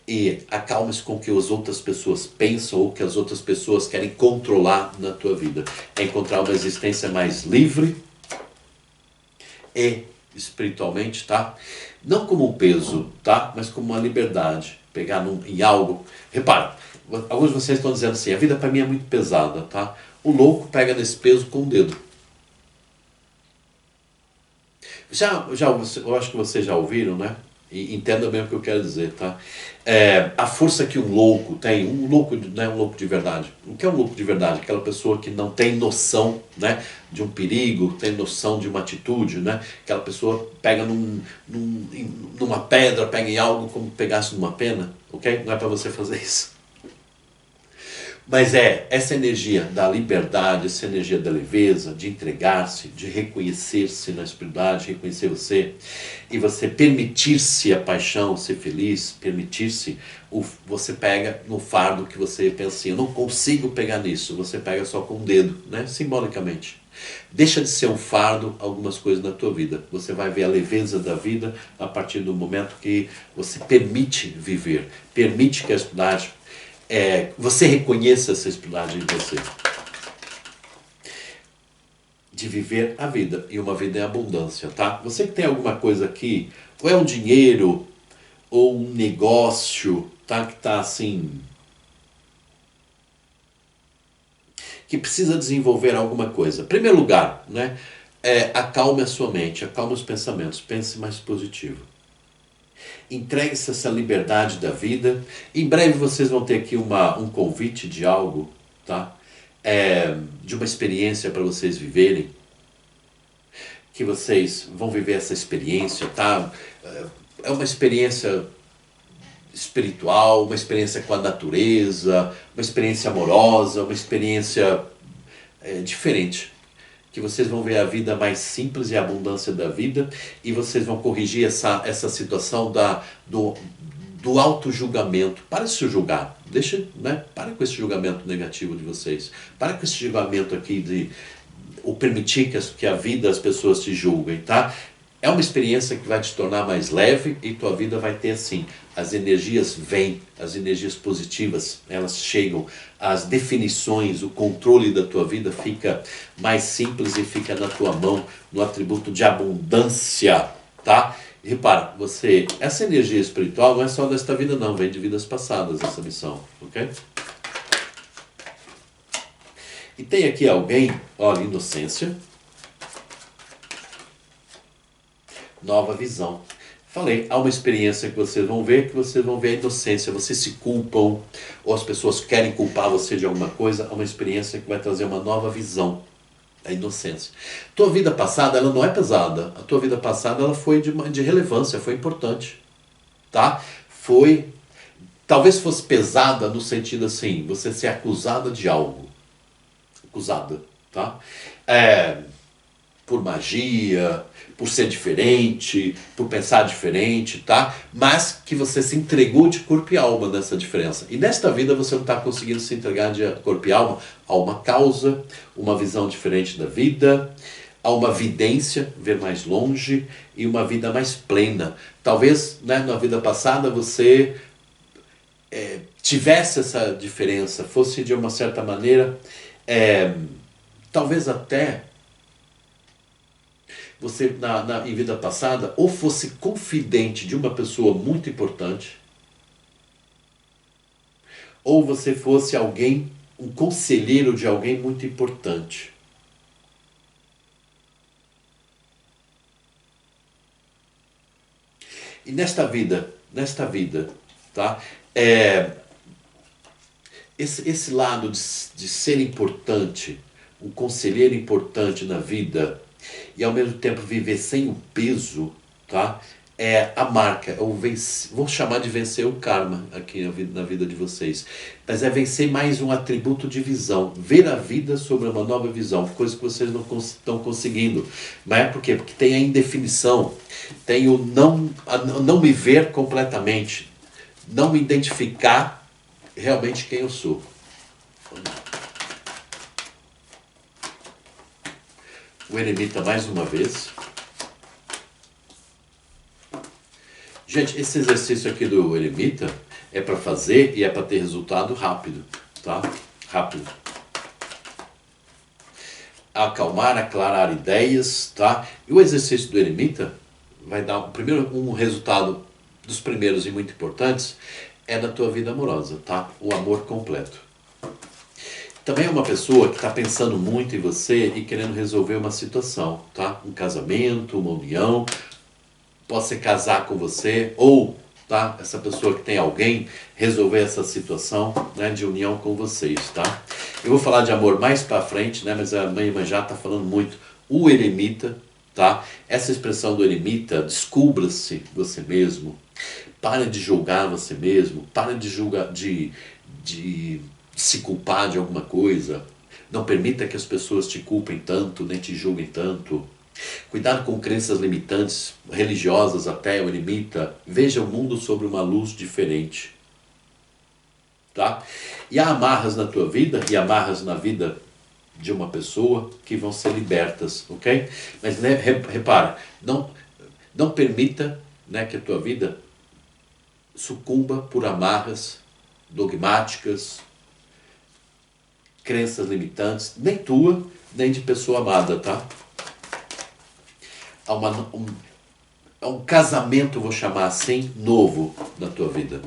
E acalme-se com o que as outras pessoas pensam ou que as outras pessoas querem controlar na tua vida. É encontrar uma existência mais livre e espiritualmente, tá? Não como um peso, tá? Mas como uma liberdade. Pegar em algo. Repara, alguns de vocês estão dizendo assim, a vida para mim é muito pesada, tá? O louco pega nesse peso com o dedo. Eu acho que vocês já ouviram, né? E entenda bem o que eu quero dizer, tá? A força que um louco tem, um louco de verdade. O que é um louco de verdade? Aquela pessoa que não tem noção, né, de um perigo, tem noção de uma atitude, né? Aquela pessoa pega numa pedra, pega em algo como pegasse numa pena, ok? Não é para você fazer isso. Mas essa energia da liberdade, essa energia da leveza, de entregar-se, de reconhecer-se na espiritualidade, reconhecer você, e você permitir-se a paixão, ser feliz, permitir-se, você pega no fardo que você pensa assim, eu não consigo pegar nisso, você pega só com o dedo, né? Simbolicamente. Deixa de ser um fardo algumas coisas na tua vida. Você vai ver a leveza da vida a partir do momento que você permite viver, permite que a espiritualidade você reconheça essa espiritualidade em você. De viver a vida, e uma vida em abundância, tá? Você que tem alguma coisa aqui, ou é um dinheiro, ou um negócio, tá? Que tá assim, que precisa desenvolver alguma coisa. Em primeiro lugar, né? Acalme a sua mente, acalme os pensamentos, pense mais positivo. Entregue-se a essa liberdade da vida. Em breve vocês vão ter aqui um convite de algo, tá? De uma experiência para vocês viverem. Que vocês vão viver essa experiência, tá? É uma experiência espiritual, uma experiência com a natureza, uma experiência amorosa, uma experiência diferente. Que vocês vão ver a vida mais simples e a abundância da vida, e vocês vão corrigir essa situação do auto-julgamento. Para de se julgar. Para com esse julgamento negativo de vocês. Para com esse julgamento aqui de ou permitir que a vida, as pessoas te julguem, tá? É uma experiência que vai te tornar mais leve e tua vida vai ter assim, as energias vêm, as energias positivas, elas chegam, as definições, o controle da tua vida fica mais simples e fica na tua mão, no atributo de abundância, tá? E repara, essa energia espiritual não é só desta vida não, vem de vidas passadas essa missão, ok? E tem aqui alguém, olha, inocência, nova visão. Falei, há uma experiência que vocês vão ver a inocência, vocês se culpam, ou as pessoas querem culpar você de alguma coisa, há uma experiência que vai trazer uma nova visão, a inocência. Tua vida passada, ela não é pesada, a tua vida passada ela foi de relevância, foi importante, tá? Talvez fosse pesada no sentido assim, você ser acusada de algo, tá? Por magia, por ser diferente, por pensar diferente, tá? Mas que você se entregou de corpo e alma nessa diferença. E nesta vida você não está conseguindo se entregar de corpo e alma a uma causa, uma visão diferente da vida, a uma vidência, ver mais longe, e uma vida mais plena. Talvez, né, na vida passada você tivesse essa diferença, fosse de uma certa maneira, talvez até você em vida passada ou fosse confidente de uma pessoa muito importante, ou você fosse alguém, um conselheiro de alguém muito importante. E nesta vida, tá? Esse lado de ser importante, um conselheiro importante na vida, e ao mesmo tempo viver sem o peso, tá? É a marca, vou chamar de vencer o karma aqui na vida de vocês. Mas é vencer mais um atributo de visão, ver a vida sobre uma nova visão, coisa que vocês não estão conseguindo. Mas por quê? Porque tem a indefinição, tem o não me ver completamente, não me identificar realmente quem eu sou. O eremita mais uma vez. Gente, esse exercício aqui do eremita é para fazer e é para ter resultado rápido, tá? Rápido. Acalmar, aclarar ideias, tá? E o exercício do eremita vai dar um resultado dos primeiros e muito importantes é na tua vida amorosa, tá? O amor completo. Também é uma pessoa que está pensando muito em você e querendo resolver uma situação, tá? Um casamento, uma união, pode ser casar com você ou, tá? Essa pessoa que tem alguém resolver essa situação, né, de união com vocês, tá? Eu vou falar de amor mais para frente, né? Mas a mãe já está falando muito. O eremita, tá? Essa expressão do eremita, descubra-se você mesmo, para de julgar você mesmo, para de julgar, de se culpar de alguma coisa. Não permita que as pessoas te culpem tanto, nem te julguem tanto. Cuidado com crenças limitantes, religiosas até, o eremita. Veja o mundo sobre uma luz diferente. Tá? E há amarras na tua vida e amarras na vida de uma pessoa que vão ser libertas, ok? Mas né, repara, não permita, né, que a tua vida sucumba por amarras dogmáticas, crenças limitantes, nem tua, nem de pessoa amada, tá? Há um casamento, vou chamar assim, novo na tua vida,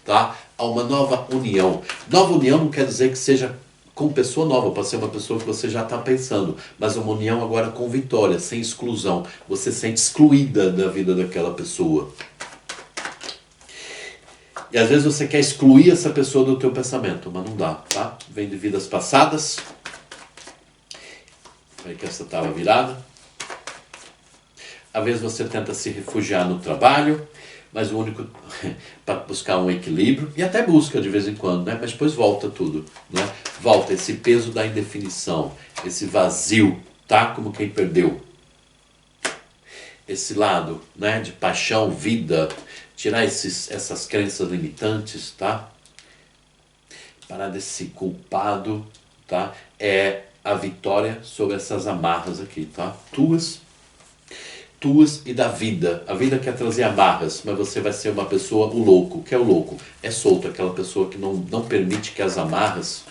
tá? Há uma nova união. Nova união não quer dizer que seja com pessoa nova, pode ser uma pessoa que você já está pensando, mas uma união agora com vitória, sem exclusão. Você se sente excluída da vida daquela pessoa. E às vezes você quer excluir essa pessoa do teu pensamento, mas não dá, tá? Vem de vidas passadas. Aí que essa estava virada. Às vezes você tenta se refugiar no trabalho, mas o único para buscar um equilíbrio, e até busca de vez em quando, né? Mas depois volta tudo, né? Volta esse peso da indefinição, esse vazio, tá? Como quem perdeu. Esse lado, né, de paixão, vida, tirar essas crenças limitantes, tá? Parar de ser culpado, tá? É a vitória sobre essas amarras aqui, tá? Tuas e da vida. A vida quer trazer amarras, mas você vai ser uma pessoa, o louco. O que é o louco? É solto, aquela pessoa que não permite que as amarras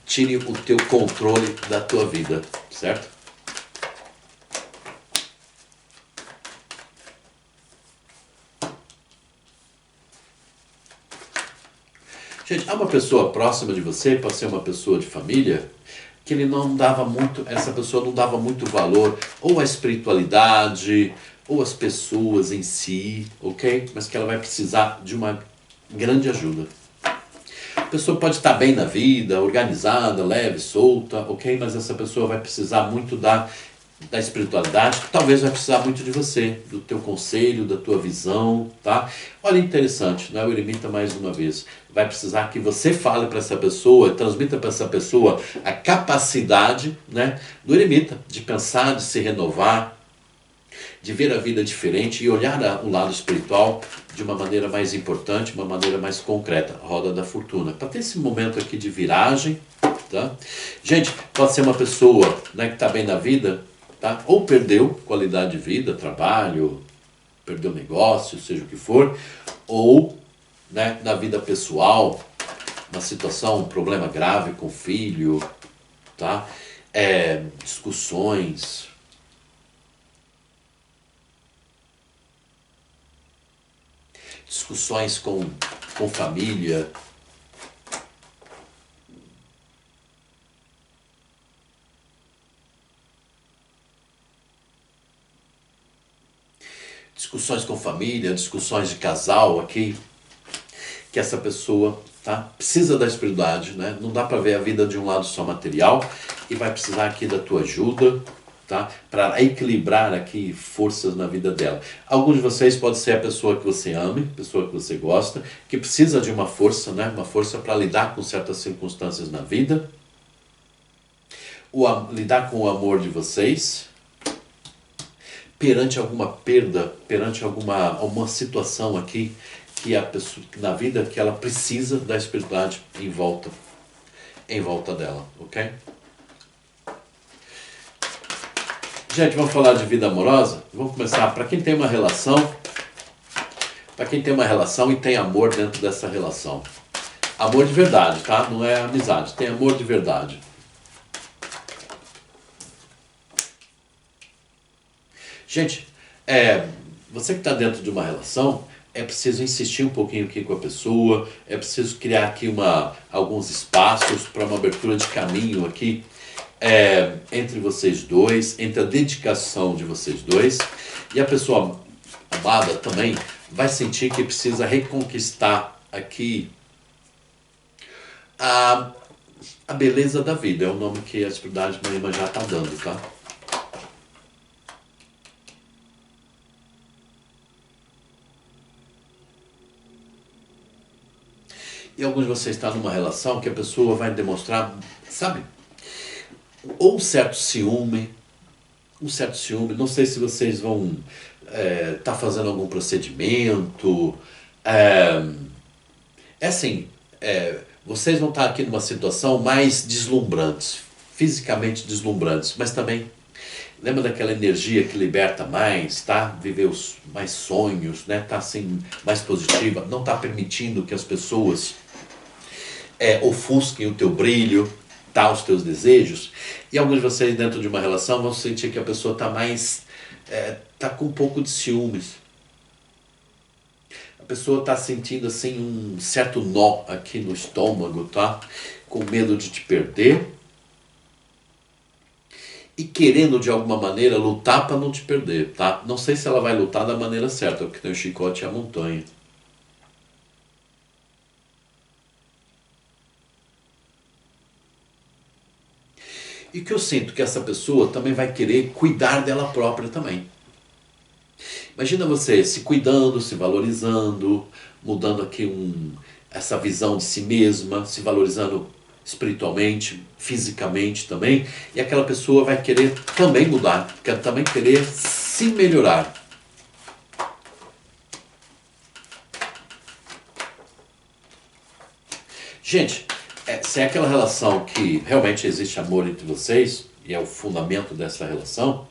tirem o teu controle da tua vida, certo? Gente, há uma pessoa próxima de você, pode ser uma pessoa de família, que essa pessoa não dava muito valor ou à espiritualidade, ou às pessoas em si, ok? Mas que ela vai precisar de uma grande ajuda. A pessoa pode estar bem na vida, organizada, leve, solta, ok? Mas essa pessoa vai precisar muito da espiritualidade, talvez vai precisar muito de você, do teu conselho, da tua visão, tá? Olha, interessante, né? O eremita mais uma vez vai precisar que você fale para essa pessoa, transmita para essa pessoa a capacidade, né, do eremita de pensar, de se renovar, de ver a vida diferente e olhar o lado espiritual de uma maneira mais importante, uma maneira mais concreta, a roda da fortuna, para ter esse momento aqui de viragem, tá? Gente, pode ser uma pessoa, né, que está bem na vida, tá? Ou perdeu qualidade de vida, trabalho, perdeu negócio, seja o que for, ou né, na vida pessoal, uma situação, um problema grave com o filho, tá? Discussões, discussões com família, discussões com família, discussões de casal aqui, que essa pessoa, tá, precisa da espiritualidade, né? Não dá para ver a vida de um lado só material e vai precisar aqui da tua ajuda, tá? Para equilibrar aqui forças na vida dela. Alguns de vocês pode ser a pessoa que você ame, pessoa que você gosta, que precisa de uma força, né? Uma força para lidar com certas circunstâncias na vida, lidar com o amor de vocês, perante alguma perda, perante alguma situação aqui que a pessoa na vida que ela precisa da espiritualidade em volta dela, ok? Gente, vamos falar de vida amorosa? Vamos começar. Para quem tem uma relação, e tem amor dentro dessa relação. Amor de verdade, tá? Não é amizade, tem amor de verdade. Gente, você que está dentro de uma relação, é preciso insistir um pouquinho aqui com a pessoa, é preciso criar aqui alguns espaços para uma abertura de caminho aqui entre vocês dois, entre a dedicação de vocês dois, e a pessoa amada também vai sentir que precisa reconquistar aqui a beleza da vida, é o nome que a espiritualidade Maria já está dando, tá? E alguns de vocês estão numa relação que a pessoa vai demonstrar, sabe, ou um certo ciúme, não sei se vocês vão estar fazendo algum procedimento, assim, vocês vão estar aqui numa situação mais deslumbrantes, fisicamente deslumbrantes, mas também lembra daquela energia que liberta mais, tá? Viver mais sonhos, né? Tá assim, mais positiva, não tá permitindo que as pessoas ofusquem o teu brilho, tá? Os teus desejos. E alguns de vocês dentro de uma relação vão sentir que a pessoa tá mais, tá com um pouco de ciúmes. A pessoa tá sentindo assim um certo nó aqui no estômago, tá? Com medo de te perder. E querendo de alguma maneira lutar para não te perder, tá? Não sei se ela vai lutar da maneira certa, porque tem o chicote e a montanha. E que eu sinto que essa pessoa também vai querer cuidar dela própria também. Imagina você se cuidando, se valorizando, mudando aqui essa visão de si mesma, se valorizando espiritualmente, fisicamente também, e aquela pessoa vai querer também mudar, quer também querer se melhorar. Gente, se é aquela relação que realmente existe amor entre vocês, e é o fundamento dessa relação,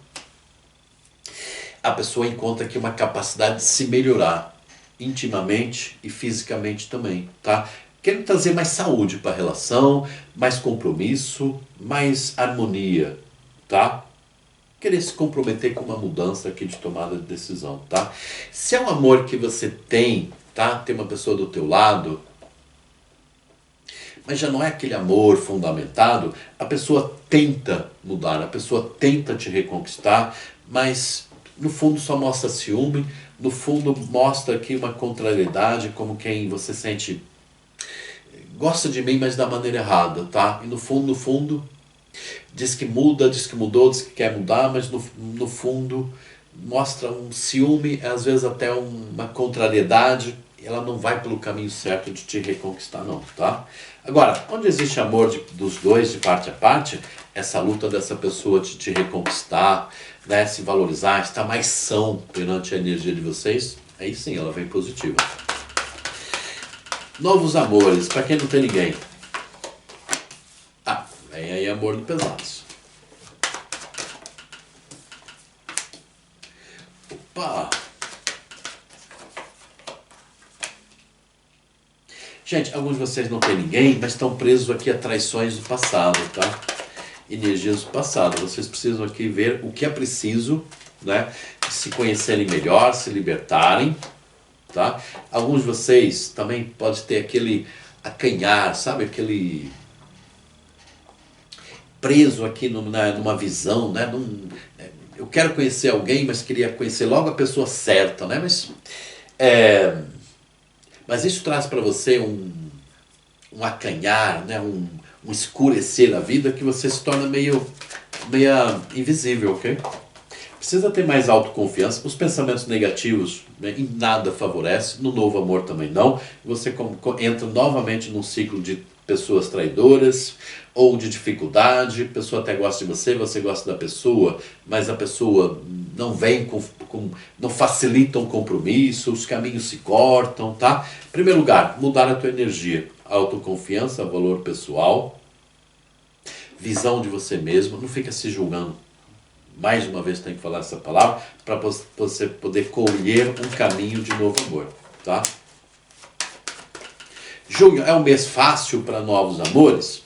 a pessoa encontra aqui uma capacidade de se melhorar intimamente e fisicamente também, tá? Querendo trazer mais saúde para a relação, mais compromisso, mais harmonia, tá? Querer se comprometer com uma mudança aqui de tomada de decisão, tá? Se é um amor que você tem, tá? Tem uma pessoa do teu lado, mas já não é aquele amor fundamentado, a pessoa tenta mudar, a pessoa tenta te reconquistar, mas no fundo só mostra ciúme, no fundo mostra aqui uma contrariedade, como quem você sente gosta de mim, mas da maneira errada, tá? E no fundo, diz que muda, diz que mudou, diz que quer mudar, mas no fundo mostra um ciúme, às vezes até uma contrariedade, e ela não vai pelo caminho certo de te reconquistar não, tá? Agora, onde existe amor dos dois, de parte a parte, essa luta dessa pessoa de te reconquistar, né, se valorizar, estar mais são perante a energia de vocês, aí sim ela vem positiva. Novos amores, para quem não tem ninguém. Vem aí amor do pesados. Opa! Gente, alguns de vocês não têm ninguém, mas estão presos aqui a traições do passado, tá? Energias do passado. Vocês precisam aqui ver o que é preciso, né? Se conhecerem melhor, se libertarem, tá? Alguns de vocês também podem ter aquele acanhar, sabe? Aquele preso aqui numa visão, né? Eu quero conhecer alguém, mas queria conhecer logo a pessoa certa, né? Mas isso traz para você um acanhar, né? Um escurecer da vida que você se torna meio invisível, ok? Precisa ter mais autoconfiança. Os pensamentos negativos, né, em nada favorece, no novo amor também não. Você entra novamente num ciclo de pessoas traidoras ou de dificuldade. A pessoa até gosta de você, você gosta da pessoa, mas a pessoa não vem não facilita um compromisso, os caminhos se cortam, tá? Em primeiro lugar, mudar a tua energia, autoconfiança, valor pessoal, visão de você mesmo, não fica se julgando. Mais uma vez tenho que falar essa palavra para você poder colher um caminho de novo amor, tá? Junho é um mês fácil para novos amores?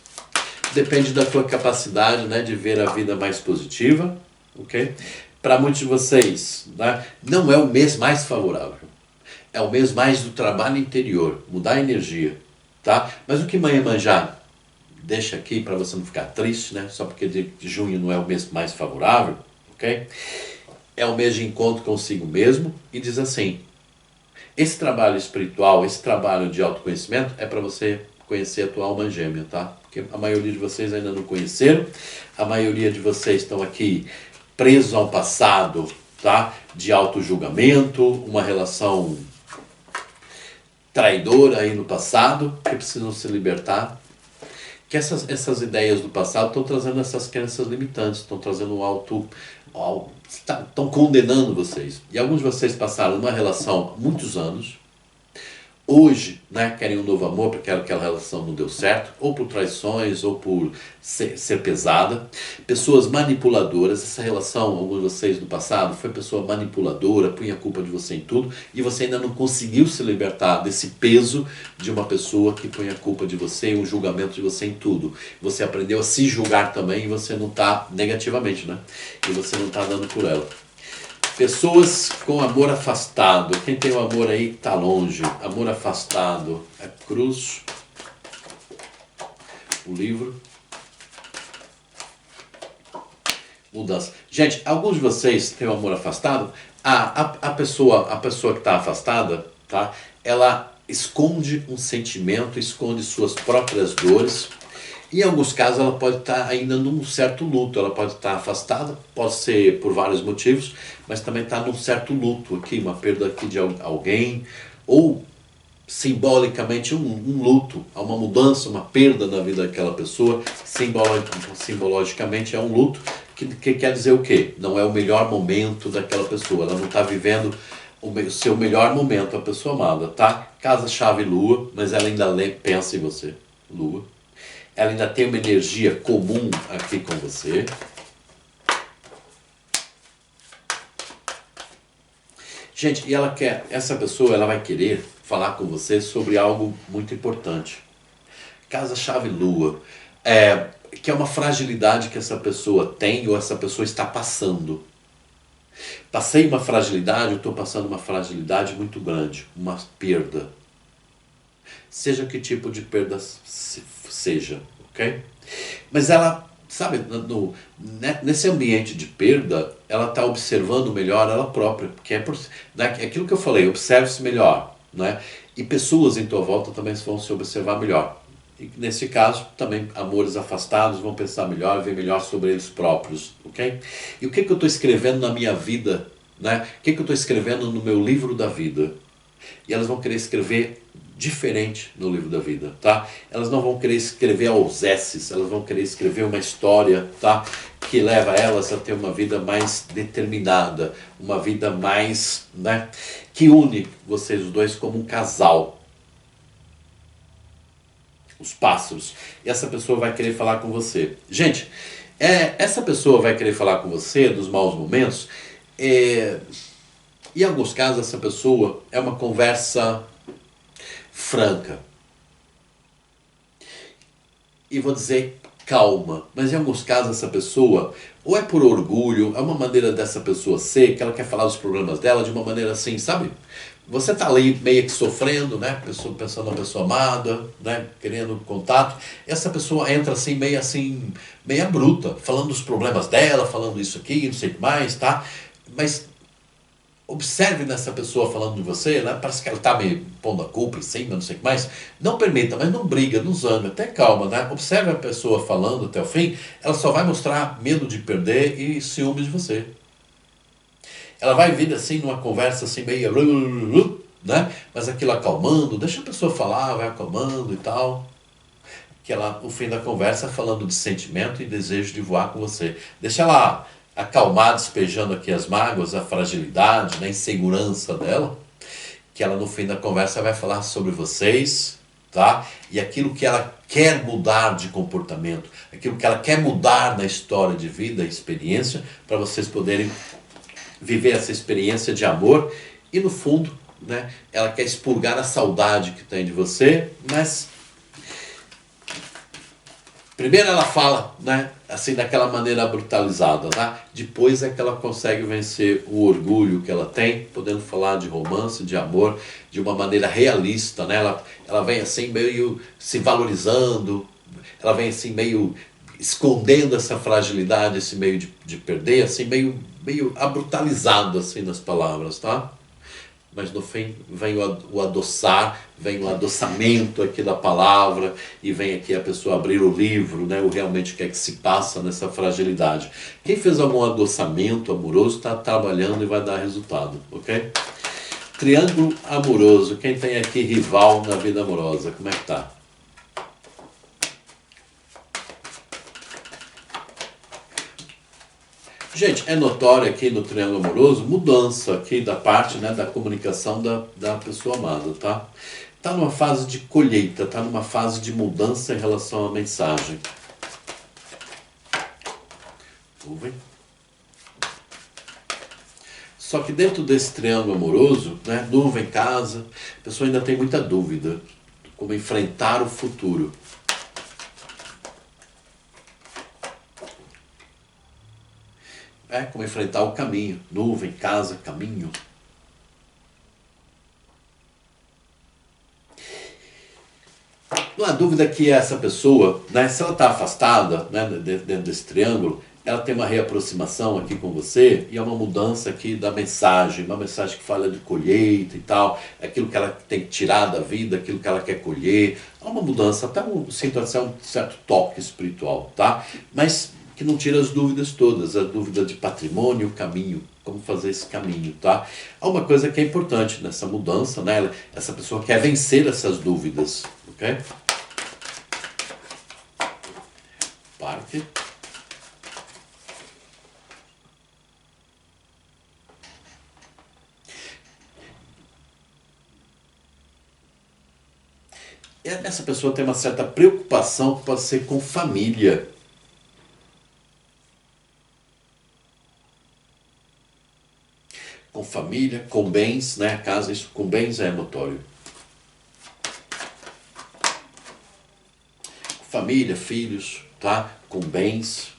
Depende da tua capacidade, né, de ver a vida mais positiva, ok? Para muitos de vocês, né, não é o mês mais favorável. É o mês mais do trabalho interior, mudar a energia, tá? Mas o que Iemanjá deixa aqui para você não ficar triste, né? Só porque de junho não é o mês mais favorável, ok? É o mês de encontro consigo mesmo e diz assim: esse trabalho espiritual, esse trabalho de autoconhecimento é para você conhecer a tua alma gêmea, tá? Porque a maioria de vocês ainda não conheceram, a maioria de vocês estão aqui presos ao passado, tá? De auto-julgamento, uma relação traidora aí no passado, que precisam se libertar. Que essas ideias do passado estão trazendo essas crenças limitantes, estão trazendo estão condenando vocês. E alguns de vocês passaram uma relação há muitos anos, hoje, né, querem um novo amor porque aquela relação não deu certo, ou por traições, ou por ser pesada. Pessoas manipuladoras, essa relação, alguns de vocês do passado, foi pessoa manipuladora, punha a culpa de você em tudo, e você ainda não conseguiu se libertar desse peso de uma pessoa que põe a culpa de você, um julgamento de você em tudo. Você aprendeu a se julgar também e você não está negativamente, né? E você não está dando por ela. Pessoas com amor afastado. Quem tem o amor aí está longe. Amor afastado. É cruz. O livro. Mudança. Gente, alguns de vocês têm o amor afastado. A pessoa que está afastada, tá? Ela esconde um sentimento, esconde suas próprias dores. Em alguns casos ela pode estar ainda num certo luto, ela pode estar afastada, pode ser por vários motivos, mas também está num certo luto aqui, uma perda aqui de alguém, ou simbolicamente um luto, há uma mudança, uma perda na vida daquela pessoa, simbologicamente é um luto, que quer dizer o quê? Não é o melhor momento daquela pessoa, ela não está vivendo o seu melhor momento, a pessoa amada, tá? Casa, chave, lua, mas ela ainda pensa em você, lua. Ela ainda tem uma energia comum aqui com você. Gente, e essa pessoa ela vai querer falar com você sobre algo muito importante. Casa, chave, lua. Que é uma fragilidade que essa pessoa tem ou essa pessoa está passando. Passei uma fragilidade, eu estou passando uma fragilidade muito grande, uma perda. Seja que tipo de perda seja, ok? Mas ela, sabe, nesse ambiente de perda, ela está observando melhor ela própria, porque é aquilo que eu falei, observe-se melhor, né? E pessoas em tua volta também vão se observar melhor. E nesse caso, também amores afastados vão pensar melhor, ver melhor sobre eles próprios, ok? E o que eu estou escrevendo na minha vida, né? O que eu estou escrevendo no meu livro da vida? E elas vão querer escrever diferente no livro da vida, tá? Elas não vão querer escrever aos S's, elas vão querer escrever uma história, tá? Que leva elas a ter uma vida mais determinada, uma vida mais, né? Que une vocês os dois como um casal. Os pássaros. E essa pessoa vai querer falar com você. Gente, essa pessoa vai querer falar com você dos maus momentos. Em alguns casos, essa pessoa é uma conversa franca. e vou dizer calma. Mas em alguns casos essa pessoa, ou é por orgulho, é uma maneira dessa pessoa ser, que ela quer falar dos problemas dela de uma maneira assim, sabe? Você tá ali meio que sofrendo, né? Pessoa, pensando na pessoa amada, né? Querendo contato. Essa pessoa entra assim, meia bruta, falando dos problemas dela, falando isso aqui, não sei o que mais, tá? Mas observe nessa pessoa falando de você, né? Parece que ela está meio pondo a culpa em cima, não sei o que mais. Não permita, mas não briga, não zangue, até calma, né? Observe a pessoa falando até o fim, ela só vai mostrar medo de perder e ciúmes de você. Ela vai vir assim numa conversa assim meio, né? Mas aquilo acalmando, deixa a pessoa falar, vai acalmando e tal. Que ela, no fim da conversa, falando de sentimento e desejo de voar com você. Deixa ela acalmar, despejando aqui as mágoas, a fragilidade, né, a insegurança dela, que ela no fim da conversa vai falar sobre vocês, tá? E aquilo que ela quer mudar de comportamento, aquilo que ela quer mudar na história de vida, experiência, para vocês poderem viver essa experiência de amor e no fundo, né, ela quer expurgar a saudade que tem de você, mas primeiro ela fala, né, assim daquela maneira brutalizada, tá? Depois é que ela consegue vencer o orgulho que ela tem, podendo falar de romance, de amor, de uma maneira realista, né? Ela vem assim meio se valorizando, ela vem assim meio escondendo essa fragilidade, esse meio de perder, assim meio abrutalizado assim nas palavras, tá? Mas no fim vem o adoçar, vem o adoçamento aqui da palavra e vem aqui a pessoa abrir o livro, né, o realmente que é que se passa nessa fragilidade. Quem fez algum adoçamento amoroso está trabalhando e vai dar resultado, ok? Triângulo amoroso, quem tem aqui rival na vida amorosa, como é que tá? Gente, é notório aqui no triângulo amoroso mudança aqui da parte, né, da comunicação da pessoa amada, tá? Tá numa fase de colheita, tá numa fase de mudança em relação à mensagem. Nuvem. Só que dentro desse triângulo amoroso, né, nuvem, casa, a pessoa ainda tem muita dúvida como enfrentar o futuro. É como enfrentar o caminho. Nuvem, casa, caminho. Não há dúvida que essa pessoa, né, se ela está afastada, né, dentro desse triângulo, ela tem uma reaproximação aqui com você e é uma mudança aqui da mensagem, uma mensagem que fala de colheita e tal, aquilo que ela tem que tirar da vida, aquilo que ela quer colher. Há uma mudança, até um certo toque espiritual, tá? Mas que não tira as dúvidas todas, a dúvida de patrimônio, caminho, como fazer esse caminho, tá? Há uma coisa que é importante nessa mudança, né? Essa pessoa quer vencer essas dúvidas, ok? Parque. Essa pessoa tem uma certa preocupação que pode ser com família. Com família, com bens, né? A casa, isso com bens é notório. Família, filhos, tá? Com bens.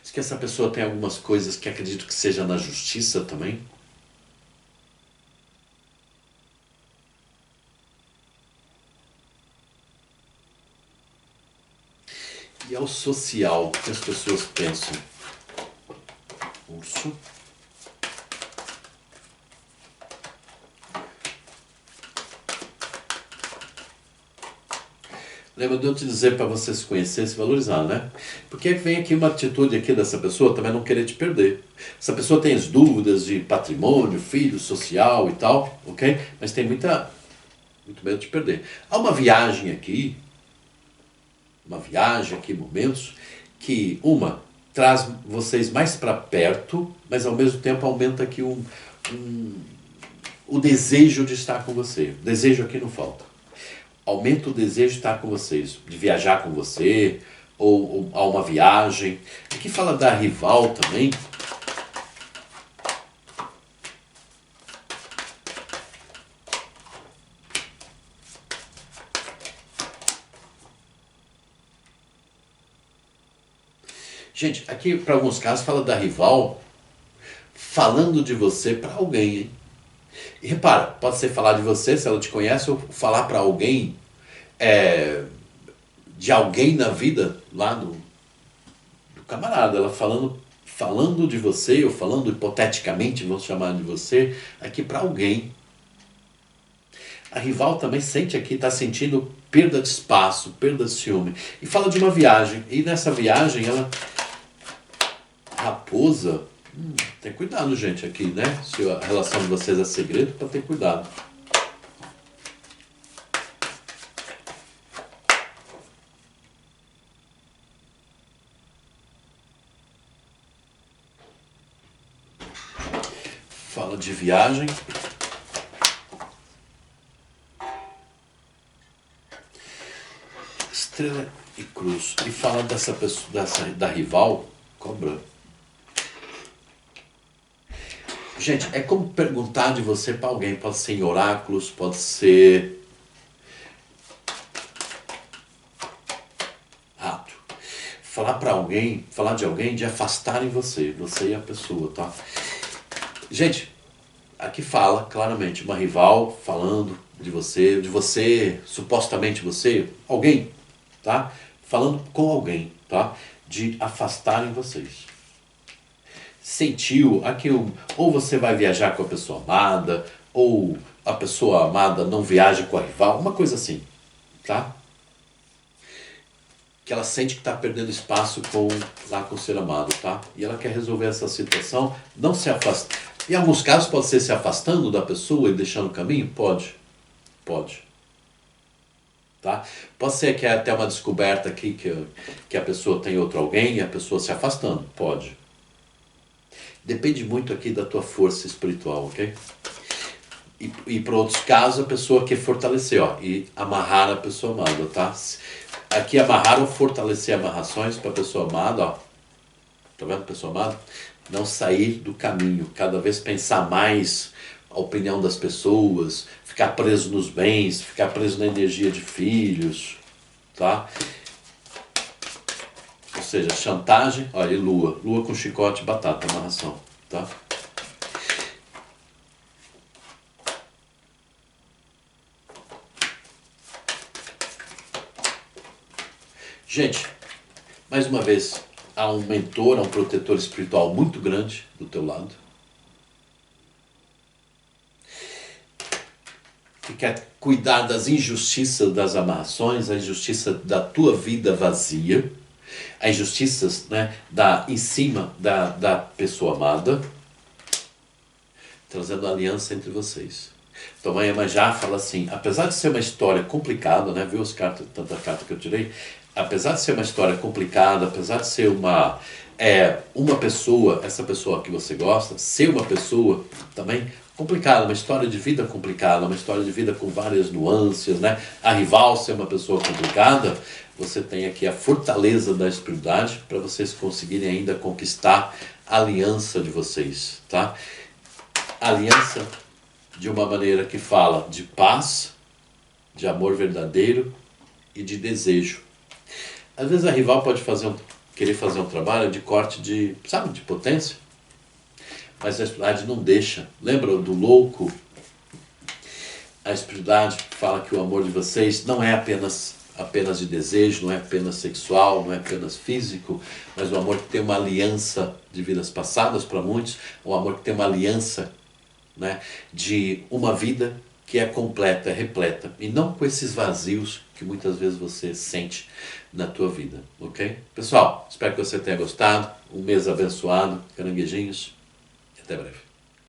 Diz que essa pessoa tem algumas coisas que acredito que seja na justiça também. E ao social, que as pessoas pensam. Urso. Lembra de eu te dizer para você se conhecer, se valorizar, né? Porque vem aqui uma atitude aqui dessa pessoa também não querer te perder. Essa pessoa tem as dúvidas de patrimônio, filho, social e tal, ok? Mas tem muito medo de perder. Há uma viagem aqui, momentos, que traz vocês mais para perto, mas ao mesmo tempo aumenta aqui o desejo de estar com você. O desejo aqui não falta. Aumenta o desejo de estar com vocês, de viajar com você, ou a uma viagem. Aqui fala da rival também. Gente, aqui para alguns casos fala da rival falando de você para alguém, hein? E repara, pode ser falar de você se ela te conhece ou falar para alguém, é, de alguém na vida lá do camarada, ela falando de você ou falando hipoteticamente, vamos chamar de você, aqui para alguém. A rival também sente aqui, está sentindo perda de espaço, perda de ciúme. E fala de uma viagem. E nessa viagem ela. Raposa. Tem cuidado, gente, aqui, né? Se a relação de vocês é segredo, para ter cuidado. Fala de viagem. Estrela e cruz. E fala dessa pessoa, da rival, cobra. Gente, é como perguntar de você para alguém. Pode ser em oráculos, pode ser rato. Falar para alguém, falar de alguém, de afastarem você e a pessoa, tá? Gente, aqui fala claramente uma rival falando de você, supostamente você, alguém, tá? Falando com alguém, tá? De afastarem vocês. Sentiu aqui, ou você vai viajar com a pessoa amada, ou a pessoa amada não viaja com a rival, uma coisa assim, tá? Que ela sente que está perdendo espaço lá com o ser amado, tá? E ela quer resolver essa situação, não se afastar. Em alguns casos pode ser se afastando da pessoa e deixando o caminho? Pode. Tá? Pode ser que é até uma descoberta aqui que a pessoa tem outro alguém e a pessoa se afastando? Pode. Depende muito aqui da tua força espiritual, ok? E para outros casos a pessoa quer fortalecer, ó, e amarrar a pessoa amada, tá? Aqui amarrar ou fortalecer amarrações para a pessoa amada, ó. Tá vendo, pessoa amada? Não sair do caminho, cada vez pensar mais a opinião das pessoas, ficar preso nos bens, ficar preso na energia de filhos, tá? Ou seja, chantagem, olha, e lua com chicote e batata, amarração, tá? Gente, mais uma vez, há um mentor, há um protetor espiritual muito grande do teu lado, que quer cuidar das injustiças das amarrações, a injustiça da tua vida vazia, as injustiças, né, em cima da pessoa amada, trazendo aliança entre vocês. Então a Iemanjá fala assim, apesar de ser uma história complicada, né, viu tanta carta que eu tirei, apesar de ser uma história complicada, apesar de ser uma pessoa, essa pessoa que você gosta, ser uma pessoa também complicada, uma história de vida complicada, uma história de vida com várias nuances, né? A rival ser uma pessoa complicada, você tem aqui a fortaleza da espiritualidade para vocês conseguirem ainda conquistar a aliança de vocês, tá? Aliança de uma maneira que fala de paz, de amor verdadeiro e de desejo. Às vezes a rival pode querer fazer um trabalho de corte de potência, mas a espiritualidade não deixa. Lembra do louco? A espiritualidade fala que o amor de vocês não é apenas de desejo, não é apenas sexual, não é apenas físico, mas o amor que tem uma aliança de vidas passadas para muitos, o amor que tem uma aliança, né, de uma vida que é completa, é repleta, e não com esses vazios que muitas vezes você sente na tua vida, ok? Pessoal, espero que você tenha gostado, um mês abençoado, caranguejinhos, e até breve.